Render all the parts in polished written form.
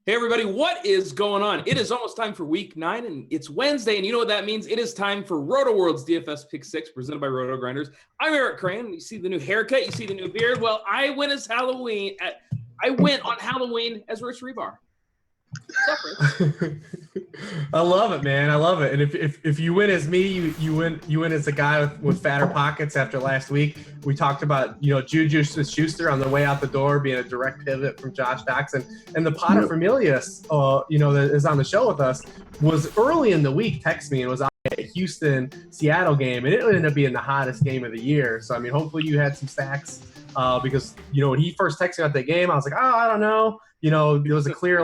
Hey, everybody, what is going on? It is almost time for week 9, and it's Wednesday, and you know what that means? It is time for Rotoworld's DFS Pick 6, presented by RotoGrinders. I'm Eric Crain. You see the new haircut, you see the new beard. Well, I went on Halloween as Rich Hribar. I love it, man. I love it. And if you win as me, you win as a guy with fatter pockets after last week. We talked about, Juju Schuster on the way out the door being a direct pivot from Josh Doxson. And the paterfamilias, that is on the show with us, was early in the week text me and was out at Houston-Seattle game. And it ended up being the hottest game of the year. So, hopefully you had some stacks because, when he first texted me about that game, I was like, I don't know. There was a clear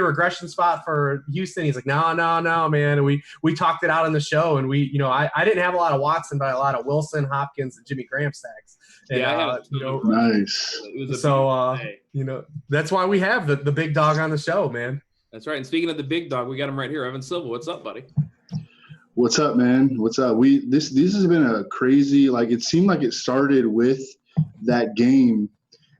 regression spot for Houston. He's like, no, man. And we talked it out on the show, and I didn't have a lot of Watson, but a lot of Wilson, Hopkins, and Jimmy Graham stacks. And, nice. That's why we have the big dog on the show, man. That's right. And speaking of the big dog, we got him right here, Evan Silva. What's up, buddy? What's up, man? What's up? This has been a crazy. It seemed like it started with that game,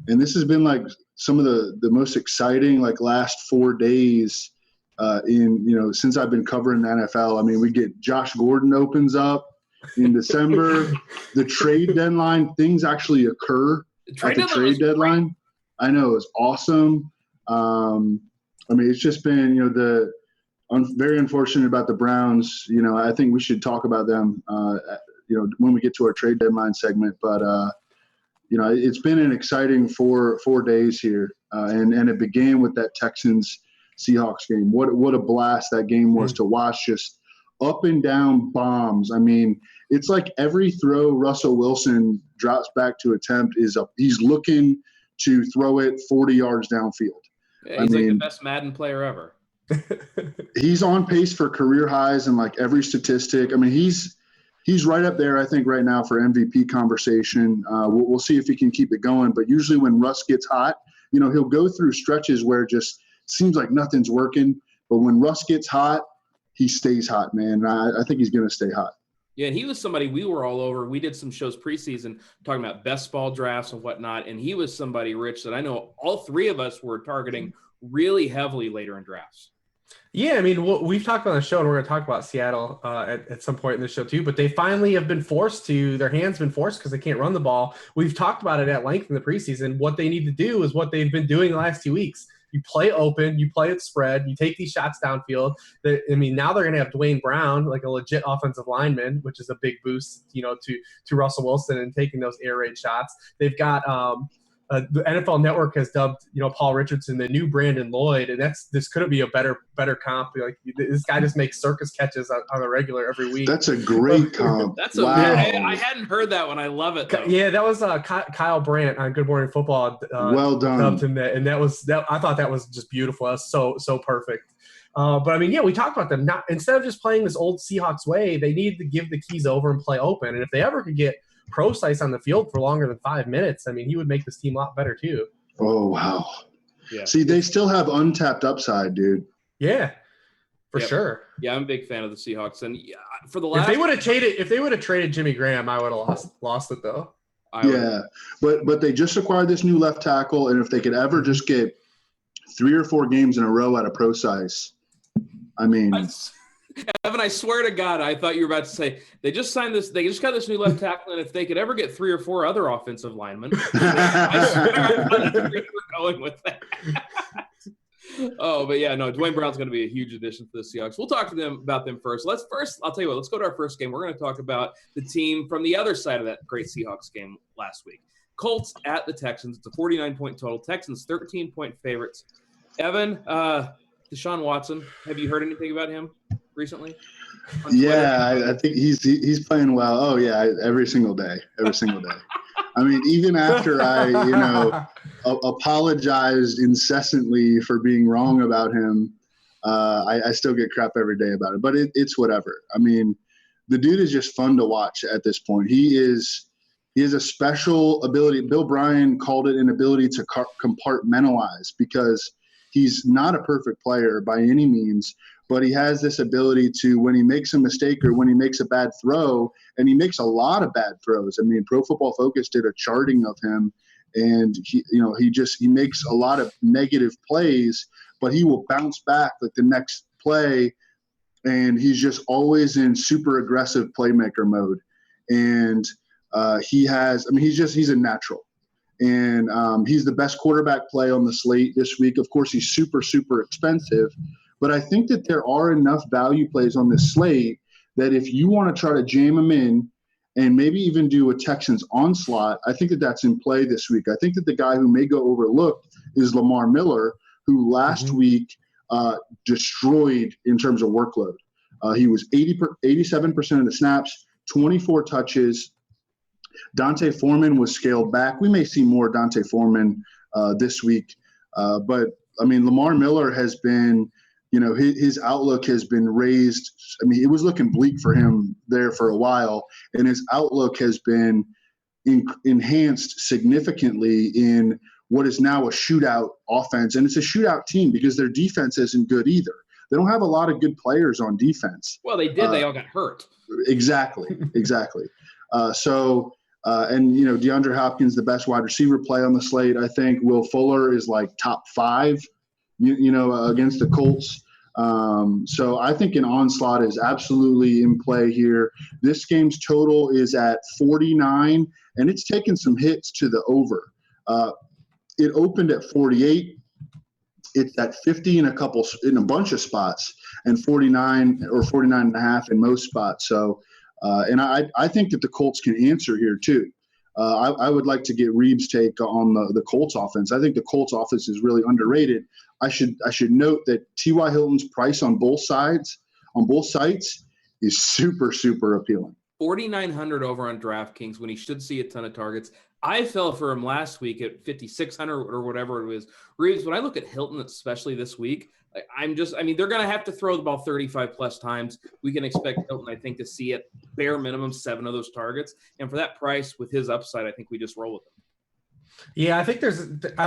and this has been some of the most exciting last 4 days since I've been covering the NFL. We get Josh Gordon opens up in December. The trade deadline, things actually occur at the trade deadline. I know, it's awesome. It's just been very unfortunate about the Browns. I think we should talk about them when we get to our trade deadline segment, but it's been an exciting four days here, and it began with that Texans-Seahawks game. What a blast that game was to watch, just up and down bombs. It's like every throw Russell Wilson drops back to attempt he's looking to throw it 40 yards downfield. Yeah, he's the best Madden player ever. He's on pace for career highs in every statistic. He's right up there, I think, right now for MVP conversation. We'll see if he can keep it going. But usually when Russ gets hot, he'll go through stretches where it just seems like nothing's working. But when Russ gets hot, he stays hot, man. I think he's going to stay hot. Yeah, and he was somebody we were all over. We did some shows preseason talking about best ball drafts and whatnot. And he was somebody, Rich, that I know all three of us were targeting really heavily later in drafts. Yeah, we've talked about the show, and we're going to talk about Seattle at some point in the show too, but they finally have been their hands been forced because they can't run the ball. We've talked about it at length in the preseason. What they need to do is what they've been doing the last 2 weeks. You play open, you play it spread, you take these shots downfield. Now they're going to have Dwayne Brown, a legit offensive lineman, which is a big boost, to Russell Wilson and taking those air raid shots. They've got the NFL Network has dubbed, Paul Richardson the new Brandon Lloyd, and this couldn't be a better comp. This guy just makes circus catches on the regular every week. That's a great comp. Wow. I hadn't heard that one. I love it, though. Yeah, that was Kyle Brandt on Good Morning Football. Well done. Dubbed him that, and that was that. I thought that was just beautiful. That's so perfect. But we talked about them. Instead of just playing this old Seahawks way, they needed to give the keys over and play open. And if they ever could get Procise on the field for longer than 5 minutes, he would make this team a lot better too. Oh, wow. Yeah. See, they still have untapped upside, dude. Yeah, for sure. Yeah, I'm a big fan of the Seahawks. And for the last, if they would have traded Jimmy Graham, I would have lost it though. But they just acquired this new left tackle, and if they could ever just get 3 or 4 games in a row out of Procise, Evan, I swear to God, I thought you were about to say they just got this new left tackle, and if they could ever get 3 or 4 other offensive linemen, I swear I thought that's where you were going with that. Oh, but yeah, no, Dwayne Brown's going to be a huge addition for the Seahawks. We'll talk to them about them first. I'll tell you what, let's go to our first game. We're going to talk about the team from the other side of that great Seahawks game last week. Colts at the Texans. It's a 49-point total. Texans 13-point favorites. Evan, Deshaun Watson, have you heard anything about him recently? Yeah, I think he's playing well. Oh yeah, every single day. Even after I apologized incessantly for being wrong about him, I still get crap every day about it. But it's whatever. The dude is just fun to watch at this point. He has a special ability. Bill Bryan called it an ability to compartmentalize, because he's not a perfect player by any means, but he has this ability to, when he makes a mistake or when he makes a bad throw, and he makes a lot of bad throws. Pro Football Focus did a charting of him, and he makes a lot of negative plays, but he will bounce back like the next play, and he's just always in super aggressive playmaker mode. And he's a natural. And he's the best quarterback play on the slate this week. Of course, he's super, super expensive. But I think that there are enough value plays on this slate that if you want to try to jam him in and maybe even do a Texans onslaught, I think that that's in play this week. I think that the guy who may go overlooked is Lamar Miller, who last week destroyed in terms of workload. He was 87% of the snaps, 24 touches. Dante Foreman was scaled back. We may see more Dante Foreman this week. But, I mean, Lamar Miller has been, his outlook has been raised. I mean, it was looking bleak for him there for a while, and his outlook has been enhanced significantly in what is now a shootout offense. And it's a shootout team because their defense isn't good either. They don't have a lot of good players on defense. Well, they did. They all got hurt. Exactly. DeAndre Hopkins, the best wide receiver play on the slate. I think Will Fuller is like top 5, against the Colts. So I think an onslaught is absolutely in play here. This game's total is at 49, and it's taken some hits to the over. It opened at 48. It's at 50 in a bunch of spots, and 49 or 49.5 in most spots. So, and I think that the Colts can answer here too. I would like to get Reeves' take on the Colts offense. I think the Colts offense is really underrated. I should note that T.Y. Hilton's price on both sites is super, super appealing. 4,900 over on DraftKings when he should see a ton of targets. I fell for him last week at 5,600 or whatever it was. Reeves, when I look at Hilton, especially this week, they're going to have to throw the ball 35 plus times. We can expect Hilton, I think, to see at bare minimum 7 of those targets. And for that price with his upside, I think we just roll with him. Yeah, I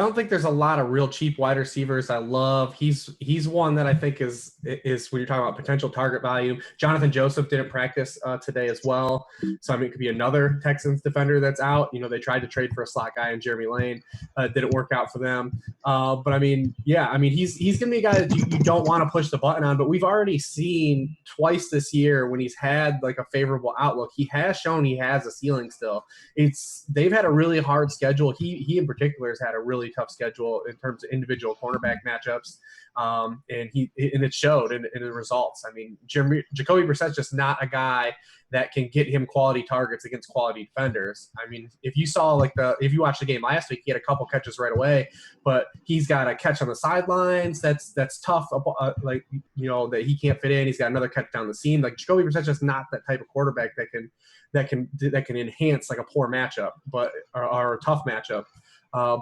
don't think there's a lot of real cheap wide receivers I love. He's one that I think is when you're talking about potential target value. Jonathan Joseph didn't practice today as well. So, it could be another Texans defender that's out. They tried to trade for a slot guy in Jeremy Lane. Didn't work out for them. But he's going to be a guy that you don't want to push the button on. But we've already seen twice this year when he's had like a favorable outlook, he has shown he has a ceiling still. They've had a really hard schedule. He in particular has had a really tough schedule in terms of individual cornerback matchups, and it showed in the results. Jacoby Brissett's just not a guy that can get him quality targets against quality defenders. If you watched the game last week, he had a couple catches right away, but he's got a catch on the sidelines that's tough, that he can't fit in. He's got another catch down the seam. Like Jacoby Brissett's just not that type of quarterback that can enhance like a poor matchup, or a tough matchup.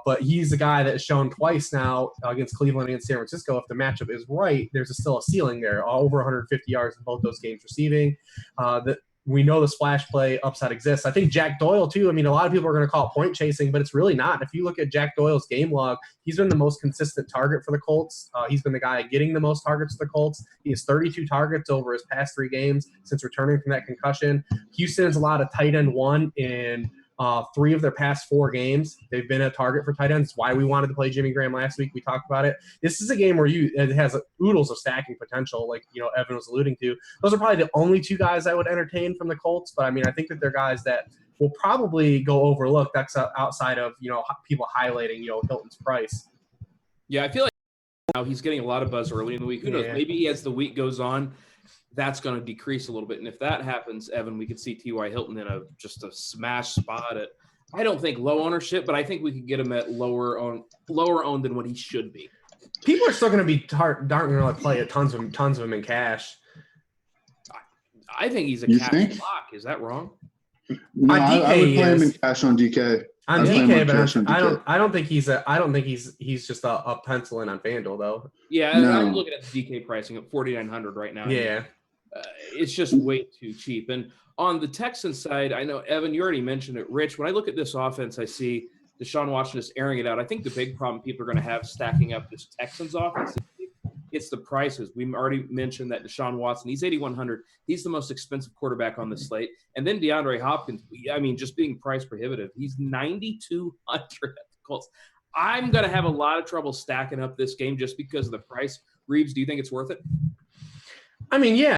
But he's a guy that has shown twice now against Cleveland and San Francisco. If the matchup is right, there's still a ceiling there, over 150 yards in both those games receiving. That we know the splash play upside exists. I think Jack Doyle too. A lot of people are going to call it point chasing, but it's really not. If you look at Jack Doyle's game log, he's been the most consistent target for the Colts. He's been the guy getting the most targets for the Colts. He has 32 targets over his past 3 games since returning from that concussion. Houston's a lot of tight end 1 in 3 of their past 4 games. They've been a target for tight ends. Why we wanted to play Jimmy Graham last week. We talked about it. This is a game where it has oodles of stacking potential, like Evan was alluding to. Those are probably the only 2 guys I would entertain from the Colts. But I think that they're guys that will probably go overlooked. That's outside of people highlighting Hilton's price. Yeah, I feel like now he's getting a lot of buzz early in the week. Who knows? Maybe as the week goes on, that's going to decrease a little bit. And if that happens, Evan, we could see T.Y. Hilton in just a smash spot at, I don't think low ownership, but I think we could get him at lower owned than what he should be. People are still going to be aren't going to play tons of him in cash. I think he's a cash lock. Is that wrong? No, I would play him in cash on DK. On DK, but I don't think he's just a pencil in on FanDuel though. Yeah, no. I'm looking at the DK pricing at 4,900 right now. Yeah. It's just way too cheap. And on the Texans side, I know, Evan, you already mentioned it. Rich, when I look at this offense, I see Deshaun Watson is airing it out. I think the big problem people are going to have stacking up this Texans offense, it's the prices. We already mentioned that Deshaun Watson, he's 8,100. He's the most expensive quarterback on the slate. And then DeAndre Hopkins, just being price prohibitive. He's 9,200 at the Colts. I'm going to have a lot of trouble stacking up this game just because of the price. Reeves, do you think it's worth it? I mean, yeah.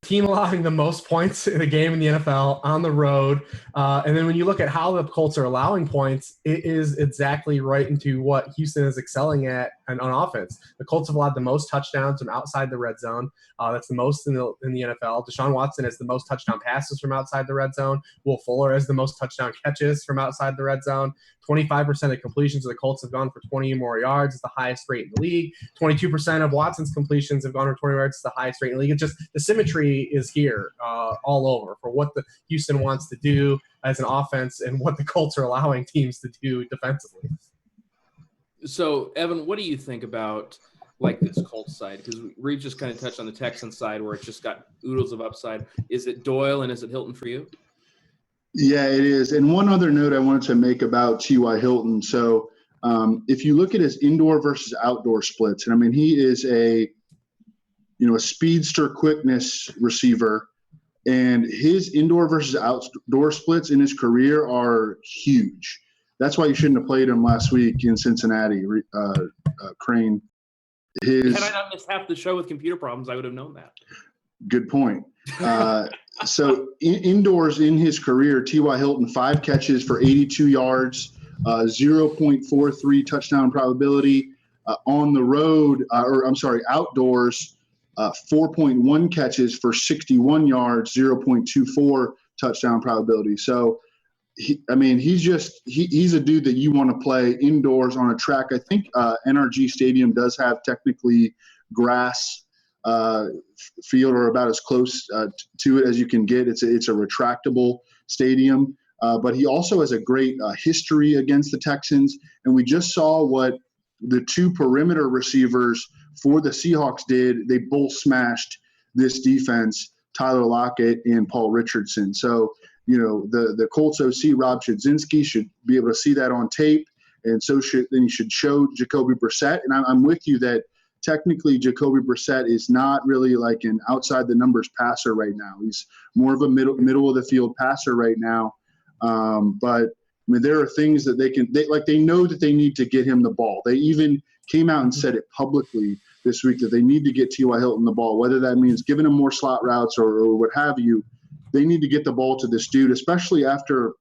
Team allowing the most points in the game in the NFL on the road. And then when you look at how the Colts are allowing points, it is exactly right into what Houston is excelling at on offense. The Colts have allowed the most touchdowns from outside the red zone. That's the most in the NFL. Deshaun Watson has the most touchdown passes from outside the red zone. Will Fuller has the most touchdown catches from outside the red zone. 25% of completions of the Colts have gone for 20 or more yards. It's the highest rate in the league. 22% of Watson's completions have gone for 20 yards. It's the highest rate in the league. It's just the symmetry is here all over for what the Houston wants to do as an offense and what the Colts are allowing teams to do defensively. So, Evan, what do you think about like this Colts side? Because Reeves just kind of touched on the Texans side where it's just got oodles of upside. Is it Doyle and is it Hilton for you? Yeah, it is. And one other note I wanted to make about T.Y. Hilton. So if you look at his indoor versus outdoor splits, and I mean, he is a speedster quickness receiver, and his indoor versus outdoor splits in his career are huge. That's why you shouldn't have played him last week in Cincinnati, Crain. Had I not missed half the show with computer problems, I would have known that. Good point. So indoors in his career, T.Y. Hilton, 5 catches for 82 yards, 0.43 touchdown probability. On the road, outdoors, 4.1 catches for 61 yards, 0.24 touchdown probability. So, he's a dude that you want to play indoors on a track. I think NRG Stadium does have technically grass field or about as close to it as you can get. It's a retractable stadium, but he also has a great history against the Texans. And we just saw what the 2 perimeter receivers for the Seahawks did. They both smashed this defense, Tyler Lockett and Paul Richardson. So, the Colts OC, Rob Chudzinski, should be able to see that on tape. And so you should show Jacoby Brissett. And I'm with you that technically Jacoby Brissett is not really like an outside the numbers passer right now. He's more of a middle of the field passer right now. But there are things that they know that they need to get him the ball. They even came out and said it publicly this week that they need to get T.Y. Hilton the ball, whether that means giving him more slot routes or what have you. They need to get the ball to this dude, especially after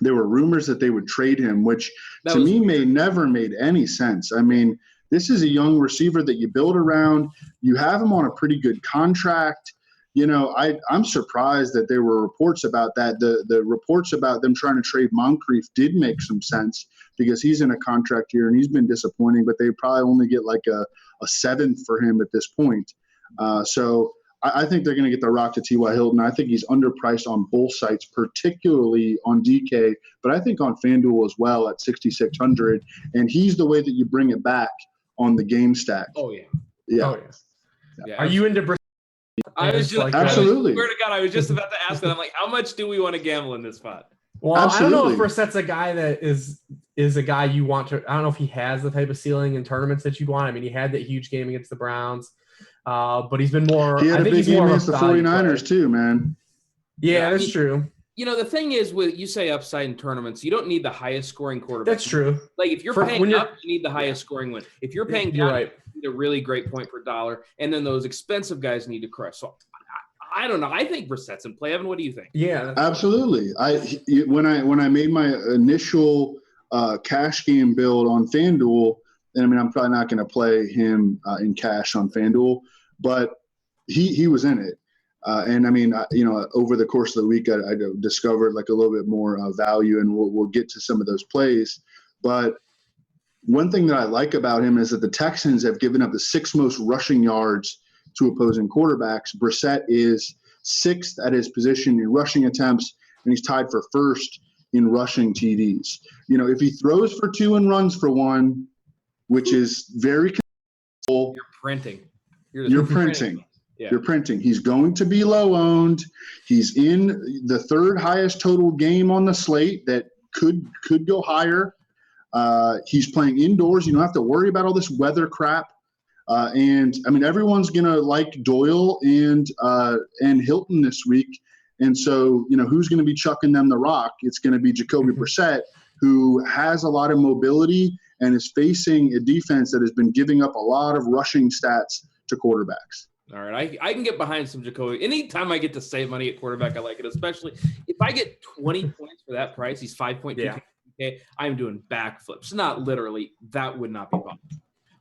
there were rumors that they would trade him, which to me never made any sense. I mean, this is a young receiver that you build around. You have him on a pretty good contract. I'm surprised that there were reports about that. The reports about them trying to trade Moncrief did make some sense because he's in a contract here and he's been disappointing, but they probably only get like a 7th for him at this point. So I think they're going to get the rock to T.Y. Hilton. I think he's underpriced on both sites, particularly on DK, but I think on FanDuel as well at 6,600. And he's the way that you bring it back on the game stack. Oh, yeah. Yeah. Oh, yeah. Are you into I was just absolutely. Swear to God, I was just about to ask that. I'm like, how much do we want to gamble in this spot? Well, absolutely. I don't know if Brissett's a guy that is a guy you want to. I don't know if he has the type of ceiling in tournaments that you'd want. I mean, he had that huge game against the Browns, but he's been more. He had I think a big he's more game against the 49ers player. too, man. Yeah, that's true. The thing is, with you say upside in tournaments, you don't need the highest scoring quarterback. That's true. Like if you're paying up, you need the highest scoring win. If you're paying down, right. you need a really great point per dollar, and then those expensive guys need to crush. So I don't know. I think Brissett's in play. Evan, what do you think? Yeah, absolutely. When I made my initial cash game build on FanDuel, and I mean I'm probably not going to play him in cash on FanDuel, but he was in it. And I mean, over the course of the week, I discovered like a little bit more value, and we'll get to some of those plays. But one thing that I like about him is that the Texans have given up the 6th most rushing yards to opposing quarterbacks. Brissett is 6th at his position in rushing attempts, and he's tied for 1st in rushing TDs. If he throws for 2 and runs for 1, which is very you're printing. You're printing. Yeah. You're printing. He's going to be low owned. He's in the 3rd highest total game on the slate that could go higher. He's playing indoors. You don't have to worry about all this weather crap. And I mean, everyone's going to like Doyle and Hilton this week. And so, who's going to be chucking them the rock? It's going to be Jacoby Brissett, who has a lot of mobility and is facing a defense that has been giving up a lot of rushing stats to quarterbacks. All right, I can get behind some Jacoby. Anytime I get to save money at quarterback, I like it, especially if I get 20 points for that price. He's 5.2K. I'm doing backflips. Not literally. That would not be possible.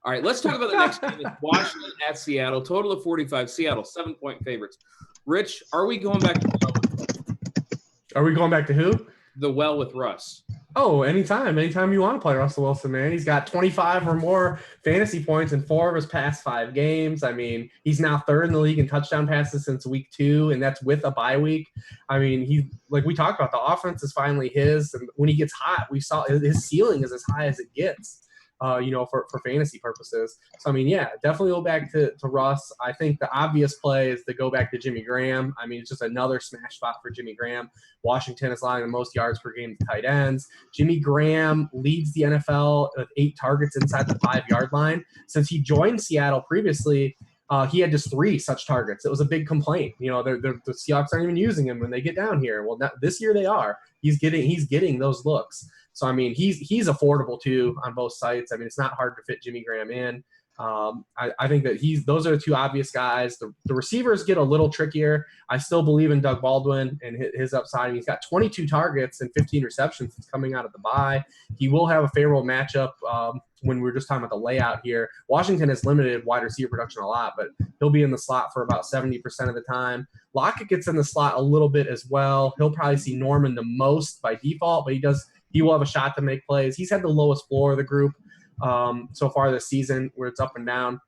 All right, let's talk about the next game. It's Washington at Seattle. Total of 45. Seattle, 7-point favorites. Rich, are we going back to the well with Russ? Are we going back to who? The well with Russ. Oh, anytime you want to play Russell Wilson, man. He's got 25 or more fantasy points in 4 of his past 5 games. I mean, he's now 3rd in the league in touchdown passes since week 2, and that's with a bye week. I mean, he, like we talked about, the offense is finally his, and when he gets hot, we saw his ceiling is as high as it gets. For fantasy purposes. So, I mean, yeah, definitely go back to Russ. I think the obvious play is to go back to Jimmy Graham. I mean, it's just another smash spot for Jimmy Graham. Washington is allowing the most yards per game to tight ends. Jimmy Graham leads the NFL with 8 targets inside the 5-yard line. Since he joined Seattle previously, he had just 3 such targets. It was a big complaint. You know, the Seahawks aren't even using him when they get down here. Well, this year they are. He's getting those looks. So, I mean, he's affordable too on both sites. I mean, it's not hard to fit Jimmy Graham in. I think that those are the 2 obvious guys. The receivers get a little trickier. I still believe in Doug Baldwin and his upside. He's got 22 targets and 15 receptions coming out of the bye. He will have a favorable matchup when we're just talking about the layout here. Washington has limited wide receiver production a lot, but he'll be in the slot for about 70% of the time. Lockett gets in the slot a little bit as well. He'll probably see Norman the most by default, but he will have a shot to make plays. He's had the lowest floor of the group so far this season, where it's up and down.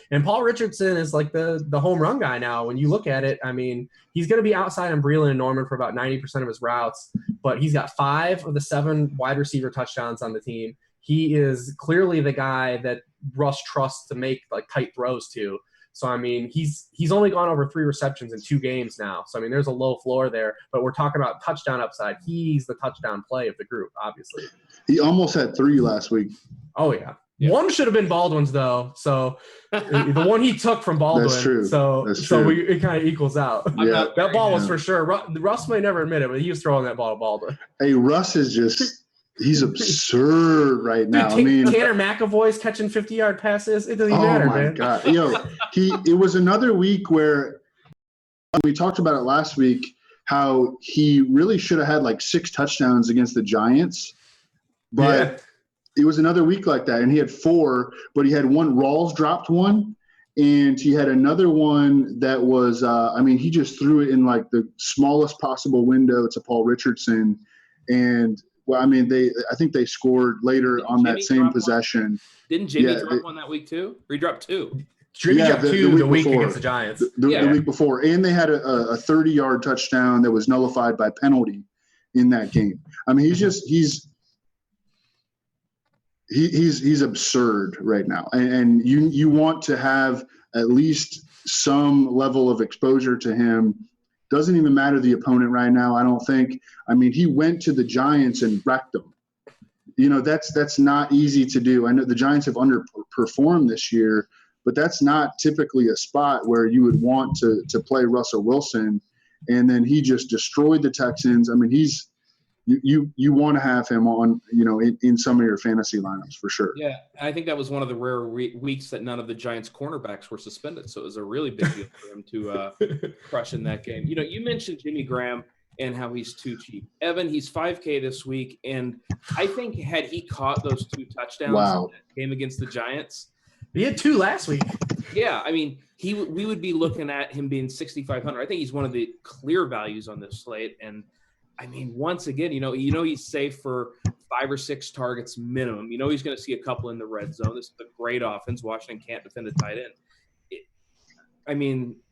And Paul Richardson is like the home run guy now. When you look at it, I mean, he's going to be outside on Breland and Norman for about 90% of his routes, but he's got 5 of the 7 wide receiver touchdowns on the team. He is clearly the guy that Russ trusts to make like tight throws to. So, I mean, he's only gone over 3 receptions in 2 games now. So, I mean, there's a low floor there. But we're talking about touchdown upside. He's the touchdown play of the group, obviously. He almost had 3 last week. Oh, yeah. One should have been Baldwin's, though. So, the one he took from Baldwin. That's true. So it kind of equals out. Yeah. That ball was for sure. Russ may never admit it, but he was throwing that ball to Baldwin. Hey, Russ is just – he's absurd right now. Dude, I mean, Tanner McAvoy's catching 50-yard passes. It doesn't even matter, man. Oh, my God. It was another week where we talked about it last week, how he really should have had like 6 touchdowns against the Giants. But it was another week like that, and he had 4, but he had one. Rawls dropped one, and he had another one that was he just threw it in like the smallest possible window to Paul Richardson. And well, I mean, I think they scored later on that same possession. Didn't Jimmy drop one that week too? Or he dropped 2? Jimmy dropped 2 the week against the Giants. The week before. And they had a 30-yard touchdown that was nullified by penalty in that game. I mean, he's absurd right now. And you want to have at least some level of exposure to him. Doesn't even matter the opponent right now, I don't think. I mean, he went to the Giants and wrecked them. You know, that's not easy to do. I know the Giants have underperformed this year, but that's not typically a spot where you would want to play Russell Wilson. And then he just destroyed the Texans. I mean, you want to have him on, in some of your fantasy lineups for sure. Yeah, I think that was one of the rare weeks that none of the Giants cornerbacks were suspended. So it was a really big deal for him to crush in that game. You mentioned Jimmy Graham and how he's too cheap. Evan, he's 5K this week, and I think had he caught those 2 touchdowns in that game against the Giants. He had 2 last week. Yeah, I mean, we would be looking at him being 6,500. I think he's one of the clear values on this slate, and I mean, once again, he's safe for 5 or 6 targets minimum. He's going to see a couple in the red zone. This is a great offense. Washington can't defend a tight end.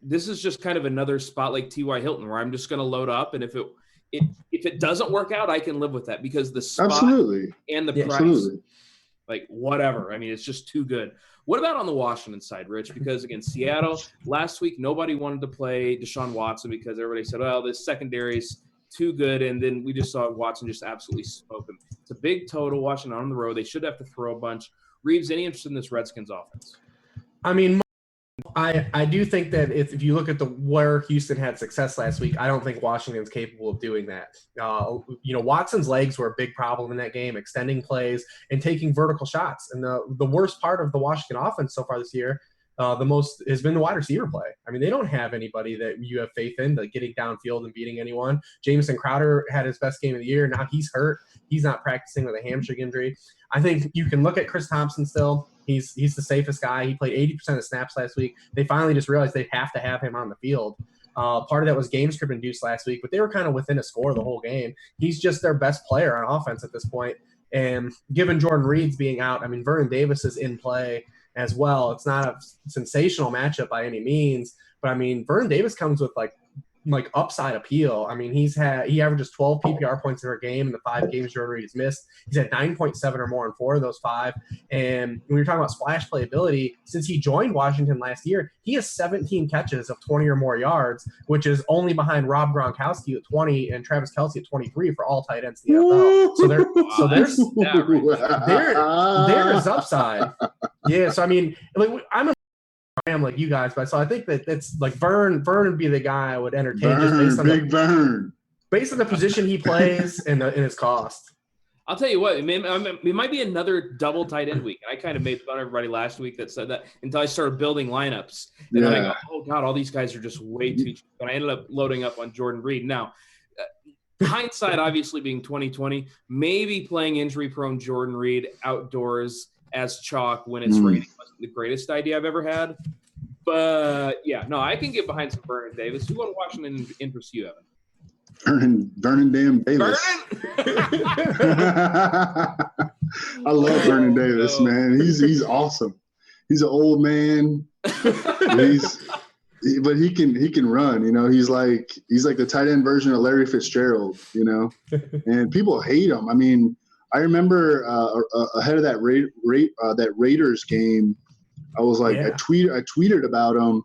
This is just kind of another spot like T.Y. Hilton where I'm just going to load up, and if it doesn't work out, I can live with that because the spot and the price, like whatever. I mean, it's just too good. What about on the Washington side, Rich? Because again, Seattle last week nobody wanted to play Deshaun Watson because everybody said, "Well, this secondary's too good," and then we just saw Watson just absolutely smoke him. It's a big total. Washington on the road. They should have to throw a bunch. Reeves, any interest in this Redskins offense? I mean, I do think that if you look at where Houston had success last week, I don't think Washington's capable of doing that. Watson's legs were a big problem in that game, extending plays and taking vertical shots. And the worst part of the Washington offense so far this year, the most has been the wide receiver play. I mean, they don't have anybody that you have faith in like getting downfield and beating anyone. Jamison Crowder had his best game of the year. Now he's hurt. He's not practicing with a hamstring injury. I think you can look at Chris Thompson still. He's the safest guy. He played 80% of snaps last week. They finally just realized they have to have him on the field. Part of that was game script induced last week, but they were kind of within a score the whole game. He's just their best player on offense at this point. And given Jordan Reed's being out, I mean, Vernon Davis is in play as well. It's not a sensational matchup by any means, but I mean, Vernon Davis comes with like upside appeal. I mean, he averages 12 PPR points per game in the 5 games Jordan Reed has missed. He's at 9.7 or more in 4 of those 5. And when you're talking about splash playability, since he joined Washington last year, he has 17 catches of 20 or more yards, which is only behind Rob Gronkowski at 20 and Travis Kelce at 23 for all tight ends in the NFL. There is upside. Yeah. So I mean, I'm a fan like you guys, but so I think that it's like Vern would be the guy I would entertain based on the position he plays and his cost. I'll tell you what, it might be another double tight end week. I kind of made fun of everybody last week that said that until I started building lineups. And then I go, oh God, all these guys are just way too cheap. But I ended up loading up on Jordan Reed. Now, hindsight obviously being 2020, maybe playing injury-prone Jordan Reed outdoors as chalk when it's raining wasn't the greatest idea I've ever had. But, yeah, no, I can get behind some Vernon Davis. Who won Washington in for you, Evan? Vernon damn Davis. I love Vernon Davis, man. He's awesome. He's an old man. But he can run, you know. He's like the tight end version of Larry Fitzgerald, you know. And people hate him. I mean, I remember ahead of that that Raiders game, I was like, I tweeted about him,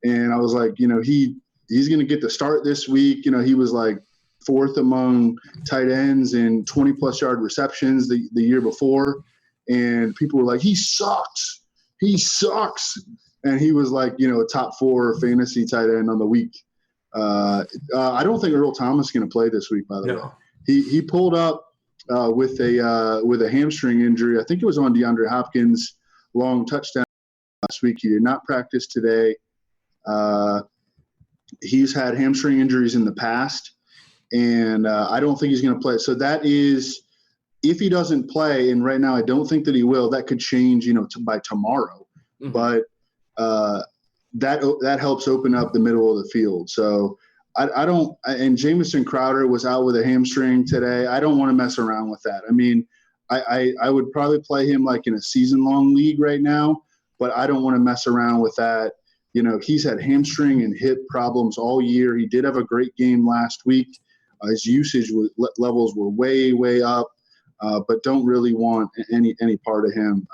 and I was like, you know, he's going to get the start this week. You know, he was like 4th among tight ends in 20-plus yard receptions the year before, and people were like, he sucks. And he was like, you know, a top 4 fantasy tight end on the week. I don't think Earl Thomas is going to play this week, by the way. He pulled up with a hamstring injury. I think it was on DeAndre Hopkins' long touchdown last week. He did not practice today. He's had hamstring injuries in the past, and I don't think he's going to play. So that is, if he doesn't play, and right now I don't think that he will, that could change, you know, by tomorrow. Mm-hmm. But that helps open up the middle of the field. So I don't – and Jamison Crowder was out with a hamstring today. I don't want to mess around with that. I mean, I would probably play him like in a season-long league right now, but I don't want to mess around with that. You know, he's had hamstring and hip problems all year. He did have a great game last week. His usage levels were way, way up, but don't really want any part of him.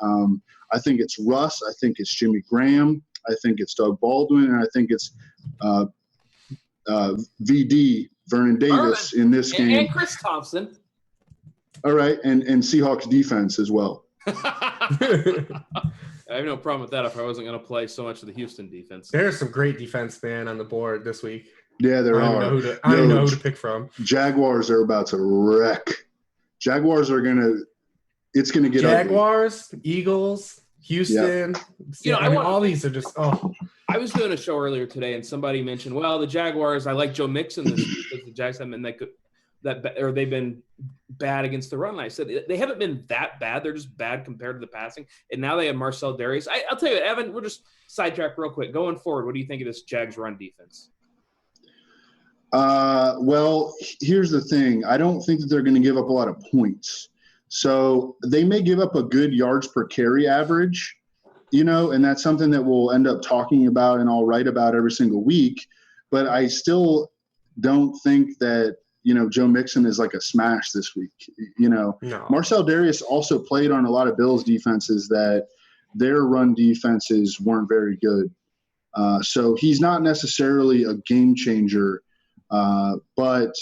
I think it's Russ. I think it's Jimmy Graham. I think it's Doug Baldwin. And I think it's VD, Vernon Davis, in this game. And Chris Thompson. All right, and Seahawks defense as well. I have no problem with that if I wasn't going to play so much of the Houston defense. There's some great defense, man, on the board this week. Yeah, there are. I don't know who to pick from. Jaguars are about to wreck. Jaguars are it's going to get Jaguars, ugly. Eagles, Houston. Yep. You know, all these are just, I was doing a show earlier today, and somebody mentioned, well, the Jaguars, I like Joe Mixon this week because the Jags haven't been they've been bad against the run. And I said they haven't been that bad. They're just bad compared to the passing. And now they have Marcel Darius. I'll tell you, Evan, we'll just sidetrack real quick. Going forward, what do you think of this Jags run defense? Well, here's the thing. I don't think that they're going to give up a lot of points. So they may give up a good yards per carry average, you know, and that's something that we'll end up talking about and I'll write about every single week. But I still don't think that, you know, Joe Mixon is like a smash this week. You know, no. Marcel Darius also played on a lot of Bills defenses that their run defenses weren't very good. So he's not necessarily a game changer. But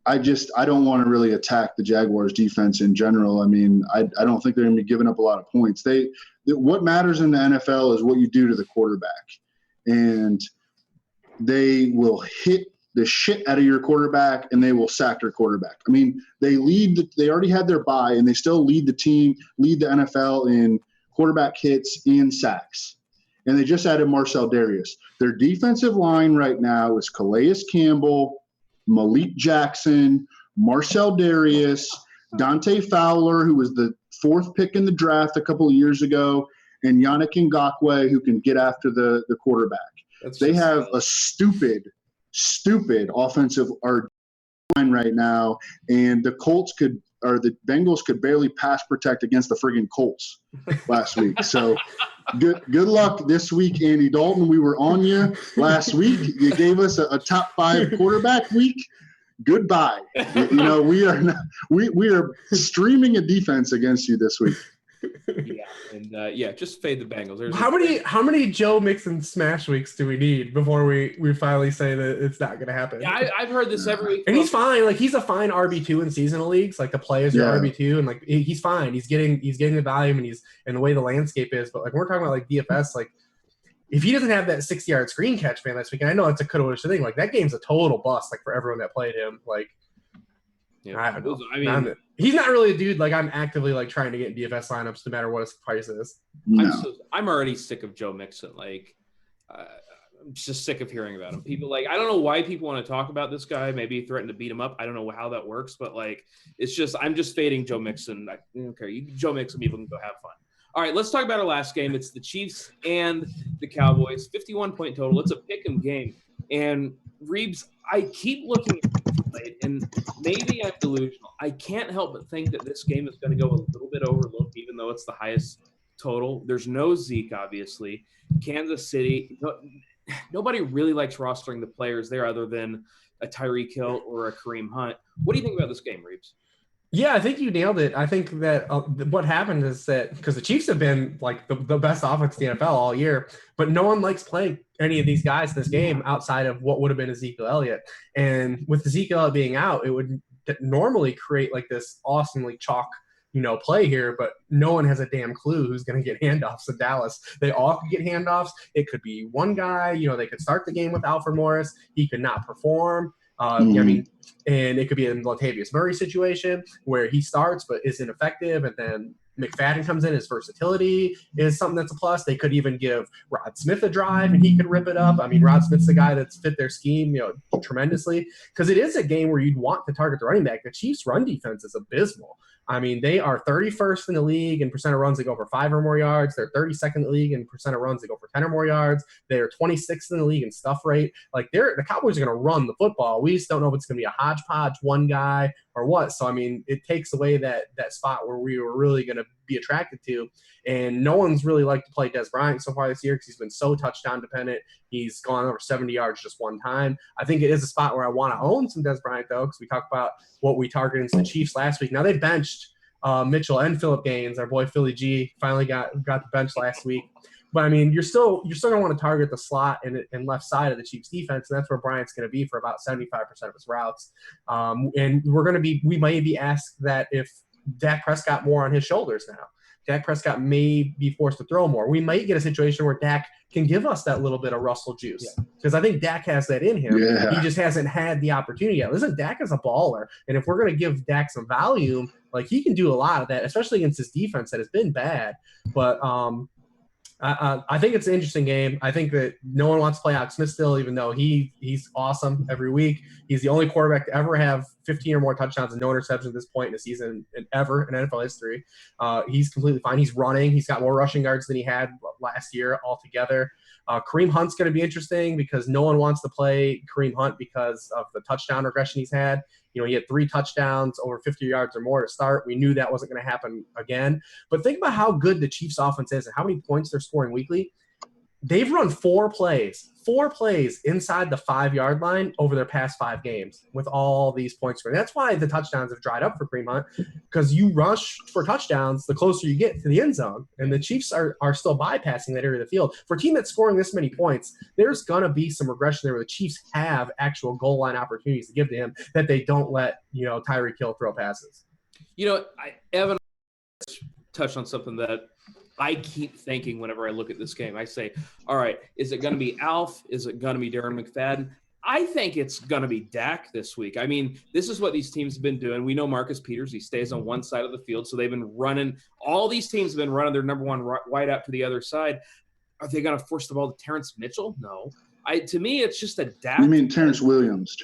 I don't want to really attack the Jaguars defense in general. I mean, I don't think they're going to be giving up a lot of points. What matters in the NFL is what you do to the quarterback. And they will hit the shit out of your quarterback and they will sack their quarterback. I mean, they already had their bye and they still lead the NFL in quarterback hits and sacks. And they just added Marcel Darius. Their defensive line right now is Calais Campbell, Malik Jackson, Marcel Darius, Dante Fowler, who was the 4th pick in the draft a couple of years ago, and Yannick Ngakoue, who can get after the quarterback. They have a stupid offensive line right now, and the Bengals could barely pass protect against the friggin' Colts last week. So good luck this week, Andy Dalton. We were on you last week. You gave us a top 5 quarterback week. Goodbye. We are streaming a defense against you this week. Yeah, and just fade the Bengals. How many Joe Mixon smash weeks do we need before we finally say that it's not going to happen? Yeah, I've heard this every week. And he's fine. Like, he's a fine RB2 in seasonal leagues. Like, the players are RB2, and like he's fine. He's getting the volume, and the way the landscape is. But like, we're talking about like DFS, like if he doesn't have that 60-yard screen catch, man, this week, and I know it's a coulda thing. Like, that game's a total bust. Like, for everyone that played him, like. Yeah, I don't know. I mean, he's not really a dude like I'm actively like trying to get in DFS lineups no matter what his price is. No. I'm already sick of Joe Mixon. Like, I'm just sick of hearing about him. People like, I don't know why people want to talk about this guy. Maybe he threatened to beat him up. I don't know how that works, but like, I'm just fading Joe Mixon. I don't care. Joe Mixon, people can go have fun. All right, let's talk about our last game. It's the Chiefs and the Cowboys. 51-point total. It's a pick'em game. And Reeves, I keep looking at it, and maybe I'm delusional. I can't help but think that this game is going to go a little bit overlooked, even though it's the highest total. There's no Zeke, obviously. Kansas City, nobody really likes rostering the players there other than a Tyreek Hill or a Kareem Hunt. What do you think about this game, Reeves? Yeah, I think you nailed it. I think that what happened is that because the Chiefs have been like the best offense in the NFL all year, but no one likes playing any of these guys in this game outside of what would have been Ezekiel Elliott. And with Ezekiel Elliott being out, it would normally create like this awesomely chalk, play here, but no one has a damn clue who's going to get handoffs in Dallas. They all could get handoffs. It could be one guy, they could start the game with Alfred Morris. He could not perform. And it could be a Latavius Murray situation where he starts but is ineffective, and then McFadden comes in. His versatility is something that's a plus. They could even give Rod Smith a drive, and he could rip it up. I mean, Rod Smith's the guy that's fit their scheme, tremendously, because it is a game where you'd want to target the running back. The Chiefs' run defense is abysmal. I mean, they are 31st in the league in percent of runs that go for 5 or more yards. They're 32nd in the league in percent of runs that go for 10 or more yards. They're 26th in the league in stuff rate. Like, the Cowboys are going to run the football. We just don't know if it's going to be a hodgepodge, one guy, or what. So, I mean, it takes away that spot where we were really going to be attracted to. And no one's really liked to play Des Bryant so far this year because he's been so touchdown dependent. He's gone over 70 yards just one time. I think it is a spot where I want to own some Des Bryant, though, because we talked about what we targeted into the Chiefs last week. Now they benched Mitchell and Phillip Gaines. Our boy Philly G finally got the bench last week. But I mean, you're still gonna want to target the slot and left side of the Chiefs defense, and that's where Bryant's gonna be for about 75% of his routes. And we might be asked that if Dak Prescott more on his shoulders now. Dak Prescott may be forced to throw more. We might get a situation where Dak can give us that little bit of Russell juice. Because I think Dak has that in him. Yeah. He just hasn't had the opportunity yet. Listen, Dak is a baller. And if we're going to give Dak some volume, like, he can do a lot of that, especially against his defense that has been bad. But I think it's an interesting game. I think that no one wants to play Alex Smith still, even though he's awesome every week. He's the only quarterback to ever have 15 or more touchdowns and no interceptions at this point in the season ever in NFL history. He's completely fine. He's running. He's got more rushing yards than he had last year altogether. Kareem Hunt's going to be interesting because no one wants to play Kareem Hunt because of the touchdown regression he's had. He had 3 touchdowns over 50 yards or more to start. We knew that wasn't going to happen again. But think about how good the Chiefs offense is and how many points they're scoring weekly. they've run 4 plays inside the 5-yard line over their past 5 games with all these points scored. That's why the touchdowns have dried up for Kareem Hunt, because you rush for touchdowns the closer you get to the end zone, and the Chiefs are still bypassing that area of the field. For a team that's scoring this many points, there's going to be some regression there where the Chiefs have actual goal line opportunities to give to him that they don't let, Tyreek Hill throw passes. Evan touched on something that I keep thinking whenever I look at this game. I say, all right, is it going to be Alf? Is it going to be Darren McFadden? I think it's going to be Dak this week. I mean, this is what these teams have been doing. We know Marcus Peters, he stays on one side of the field, so they've been running – all these teams have been running their number one wide out to the other side. Are they going to force the ball to Terrence Mitchell? No. To me, it's just a Dak. You mean Terrence Williams?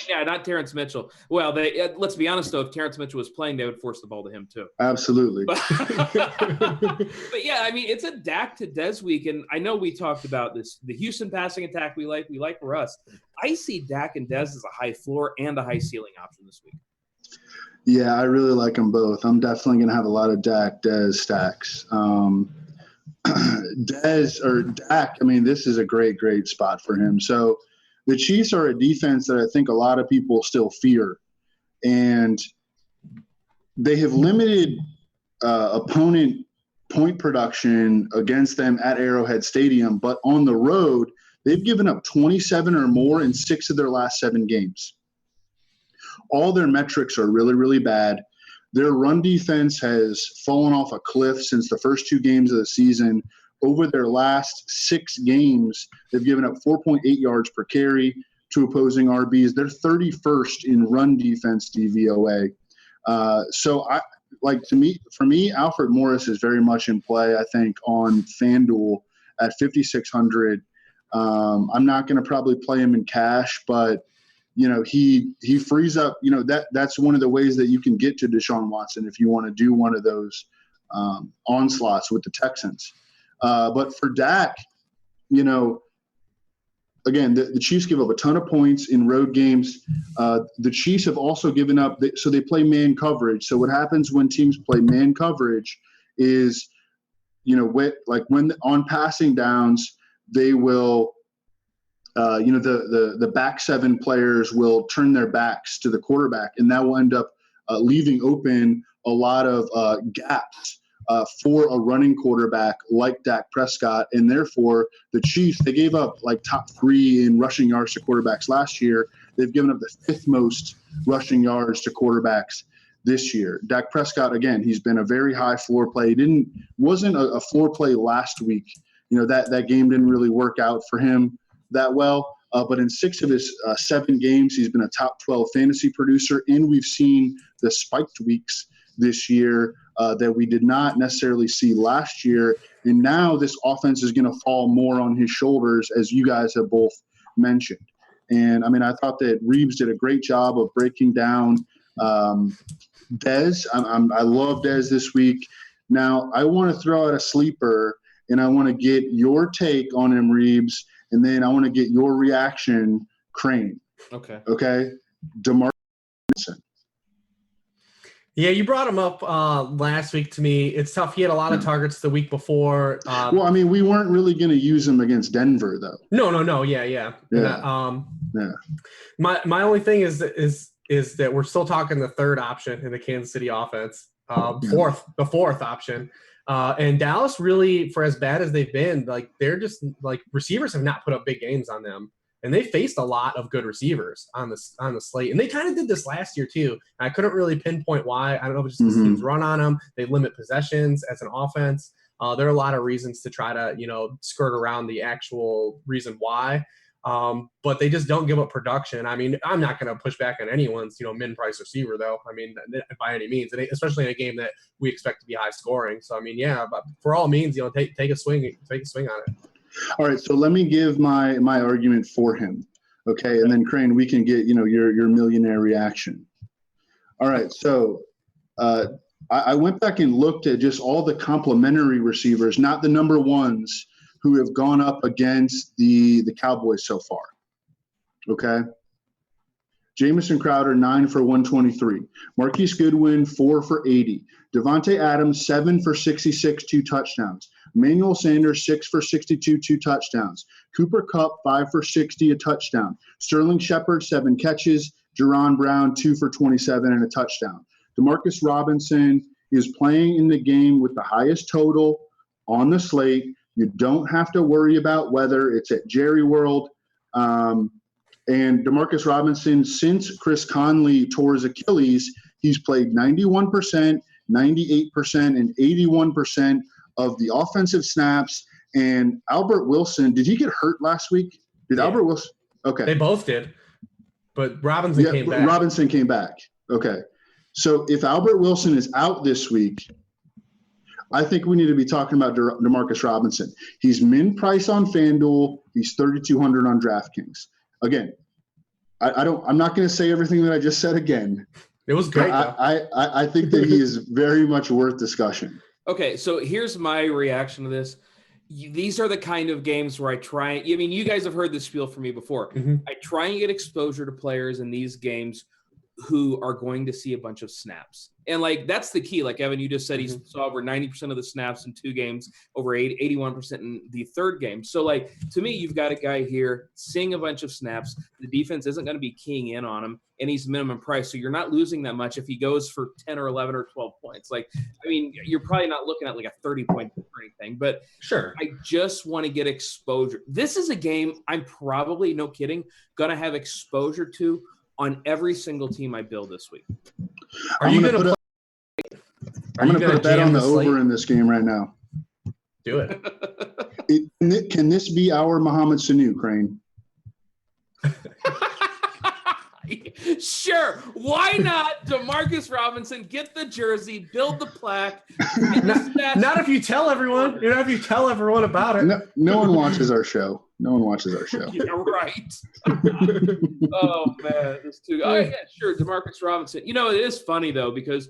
Yeah, not Terrence Mitchell. Well, let's be honest, though. If Terrence Mitchell was playing, they would force the ball to him, too. Absolutely. But yeah, I mean, it's a Dak to Dez week, and I know we talked about this. The Houston passing attack we like Russ. I see Dak and Dez as a high floor and a high ceiling option this week. Yeah, I really like them both. I'm definitely going to have a lot of Dak-Dez stacks. Dak, I mean, this is a great spot for him. So the Chiefs are a defense that I think a lot of people still fear. And they have limited opponent point production against them at Arrowhead Stadium. But on the road, they've given up 27 or more in 6 of their last 7 games. All their metrics are really, really bad. Their run defense has fallen off a cliff since the first 2 games of the season. Over their last 6 games, they've given up 4.8 yards per carry to opposing RBs. They're 31st in run defense DVOA. For me, Alfred Morris is very much in play, I think, on FanDuel at 5,600. I'm not going to probably play him in cash, but he frees up, that's one of the ways that you can get to Deshaun Watson if you want to do one of those onslaughts with the Texans. But for Dak, again, the Chiefs give up a ton of points in road games. The Chiefs have also given up, so they play man coverage. So what happens when teams play man coverage is, when on passing downs, they will the back 7 players will turn their backs to the quarterback, and that will end up leaving open a lot of gaps for a running quarterback like Dak Prescott. And therefore, the Chiefs, they gave up like top 3 in rushing yards to quarterbacks last year. They've given up the 5th most rushing yards to quarterbacks this year. Dak Prescott, again, he's been a very high floor play. He wasn't a floor play last week. That game didn't really work out for him that well, but in 6 of his 7 games, he's been a top 12 fantasy producer, and we've seen the spiked weeks this year that we did not necessarily see last year, and now this offense is going to fall more on his shoulders, as you guys have both mentioned. And, I mean, I thought that Reeves did a great job of breaking down Dez. I love Dez this week. Now, I want to throw out a sleeper, and I want to get your take on him, Reeves, and then I want to get your reaction, Crain. Okay? DeMar. Yeah, you brought him up last week to me. It's tough. He had a lot of targets the week before. Well, I mean, we weren't really going to use him against Denver, though. No. Yeah. My only thing is that we're still talking the 3rd option in the Kansas City offense, the 4th option. And Dallas really, for as bad as they've been, like they're just like receivers have not put up big games on them, and they faced a lot of good receivers on the slate. And they kind of did this last year too. I couldn't really pinpoint why. I don't know if it's just the teams run on them. They limit possessions as an offense. There are a lot of reasons to try to skirt around the actual reason why. But they just don't give up production. I mean, I'm not going to push back on anyone's, min-price receiver, though. I mean, by any means, and especially in a game that we expect to be high scoring. So, I mean, yeah, but for all means, take a swing on it. All right. So let me give my argument for him. Okay. And then Crain, we can get, your millionaire reaction. All right. So, I went back and looked at just all the complimentary receivers, not the number ones, who have gone up against the Cowboys so far. Okay. Jamison Crowder, 9 for 123. Marquise Goodwin, 4 for 80. Devontae Adams, 7 for 66, 2 touchdowns. Emmanuel Sanders, 6 for 62, 2 touchdowns. Cooper Kupp, 5 for 60, a touchdown. Sterling Shepard, 7 catches. Jerron Brown, 2 for 27 and a touchdown. Demarcus Robinson is playing in the game with the highest total on the slate. You don't have to worry about whether it's at Jerry World. And Demarcus Robinson, since Chris Conley tore his Achilles, he's played 91%, 98%, and 81% of the offensive snaps. And Albert Wilson, did he get hurt last week? Albert Wilson? Okay. They both did. But Robinson came back. Robinson came back. Okay. So if Albert Wilson is out this week, I think we need to be talking about Demarcus Robinson. He's min price on FanDuel. He's 3,200 on DraftKings. Again, I'm not going to say everything that I just said again. It was great. I think that he is very much worth discussion. Okay, so here's my reaction to this. These are the kind of games where you guys have heard this spiel from me before. Mm-hmm. I try and get exposure to players in these games who are going to see a bunch of snaps. And that's the key. Like Evan, you just said, he saw over 90% of the snaps in 2 games, over 81% in the third game. So to me, you've got a guy here seeing a bunch of snaps. The defense isn't going to be keying in on him, and he's minimum price. So you're not losing that much if he goes for 10 or 11 or 12 points. You're probably not looking at a 30-point or anything, but sure. I just want to get exposure. This is a game I'm probably, no kidding, going to have exposure to on every single team I build this week. I'm going to put a bet on the over in this game right now. Do it. Can this be our Mohamed Sanu, Crain? Sure. Why not? DeMarcus Robinson, get the jersey, build the plaque. Not if you tell everyone. Not if you tell everyone about it. No one watches our show. Yeah, right. Oh, man. Yeah, sure. DeMarcus Robinson. It is funny, though, because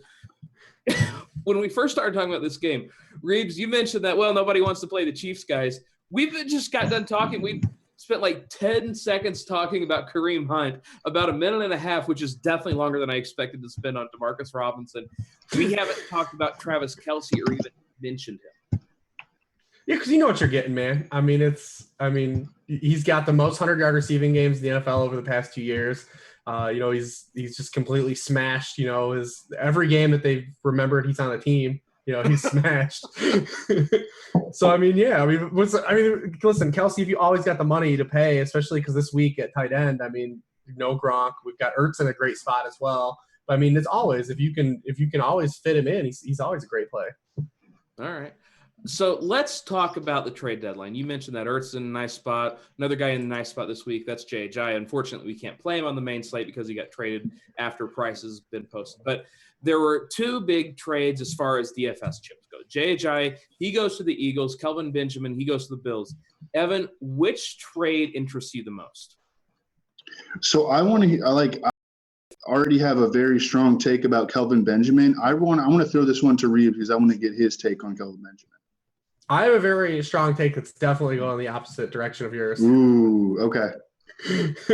when we first started talking about this game, Reeves, you mentioned that, nobody wants to play the Chiefs guys. We've just got done talking. We spent 10 seconds talking about Kareem Hunt, about a minute and a half, which is definitely longer than I expected to spend on DeMarcus Robinson. We haven't talked about Travis Kelce or even mentioned him. Yeah, because you know what you're getting, man. He's got the most 100-yard receiving games in the NFL over the past 2 years. He's just completely smashed. Every game that they've remembered he's on the team, he's smashed. So listen, Kelce, if you always got the money to pay, especially because this week at tight end, no Gronk, we've got Ertz in a great spot as well. But it's always if you can always fit him in, he's always a great play. All right. So let's talk about the trade deadline. You mentioned that Ertz in a nice spot. Another guy in a nice spot this week, that's J.J. Unfortunately, we can't play him on the main slate because he got traded after price has been posted. But there were 2 big trades as far as DFS chips go. J.J., he goes to the Eagles. Kelvin Benjamin, he goes to the Bills. Evan, which trade interests you the most? So I already have a very strong take about Kelvin Benjamin. I want to throw this one to Reeves because I want to get his take on Kelvin Benjamin. I have a very strong take that's definitely going the opposite direction of yours. Ooh, okay.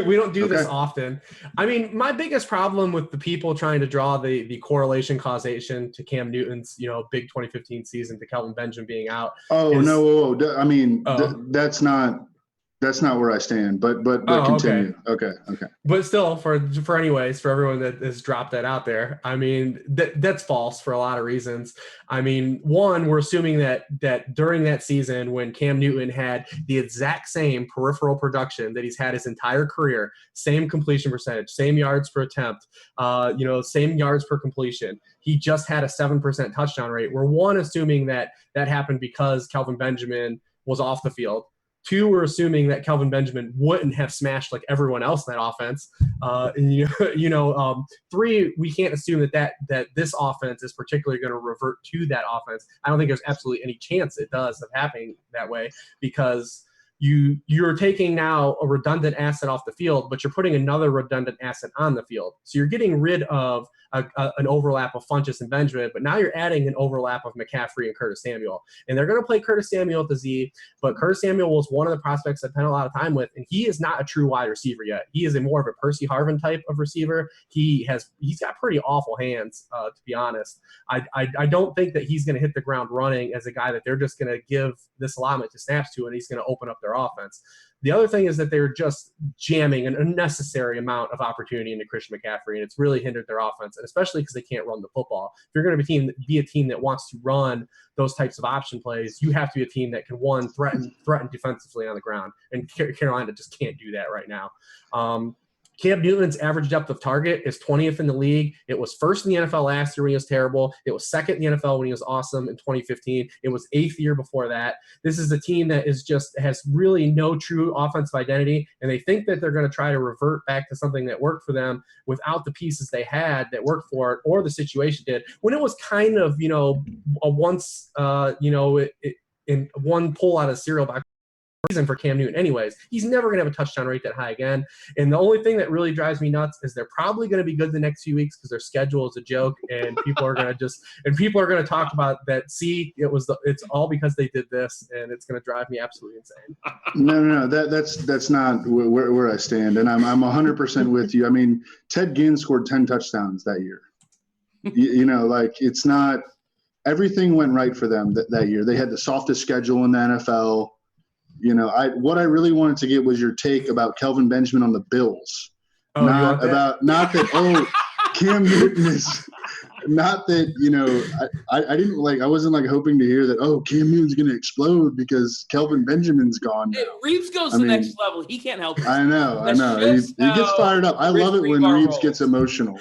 We don't do this often. My biggest problem with the people trying to draw the correlation causation to Cam Newton's, big 2015 season to Kelvin Benjamin being out. That's not where I stand, but continue. Okay. But still, for everyone that has dropped that out there, that's false for a lot of reasons. One, we're assuming that during that season when Cam Newton had the exact same peripheral production that he's had his entire career, same completion percentage, same yards per attempt, same yards per completion, he just had a 7% touchdown rate. We're assuming that happened because Kelvin Benjamin was off the field. 2, we're assuming that Kelvin Benjamin wouldn't have smashed like everyone else in that offense. 3, we can't assume that this offense is particularly going to revert to that offense. I don't think there's absolutely any chance it does of happening that way because, you're taking now a redundant asset off the field, but you're putting another redundant asset on the field. So you're getting rid of an overlap of Funchess and Benjamin, but now you're adding an overlap of McCaffrey and Curtis Samuel. And they're going to play Curtis Samuel at the Z, but Curtis Samuel was one of the prospects I spent a lot of time with, and he is not a true wide receiver yet. He is more of a Percy Harvin type of receiver. He's got pretty awful hands, to be honest. I don't think that he's going to hit the ground running as a guy that they're just going to give this allotment to snaps to, and he's going to open up their offense. The other thing is that they're just jamming an unnecessary amount of opportunity into Christian McCaffrey, and it's really hindered their offense, and especially because they can't run the football. If you're going to be a team that wants to run those types of option plays, you have to be a team that can, one, threaten defensively on the ground, and Carolina just can't do that right now. Cam Newton's average depth of target is 20th in the league. It was first in the NFL last year when he was terrible. It was second in the NFL when he was awesome in 2015. It was eighth year before that. This is a team that has really no true offensive identity, and they think that they're going to try to revert back to something that worked for them without the pieces they had that worked for it, or the situation did, when it was kind of, a once, in one pull out of cereal box reason for Cam Newton anyways. He's never going to have a touchdown rate that high again. And the only thing that really drives me nuts is they're probably going to be good the next few weeks because their schedule is a joke, and people are going to talk about that. See, it's all because they did this, and it's going to drive me absolutely insane. No, that's not where I stand, and I'm 100% with you. I mean, Ted Ginn scored 10 touchdowns that year. It's not everything went right for them that year. They had the softest schedule in the NFL. What I really wanted to get was your take about Kelvin Benjamin on the Bills. Not that Cam Newton is not that, I wasn't hoping to hear that, Cam Newton's going to explode because Kelvin Benjamin's gone now. Reeves goes to the next level. He can't help it. I know. He gets fired up. I love it when Reeves gets emotional,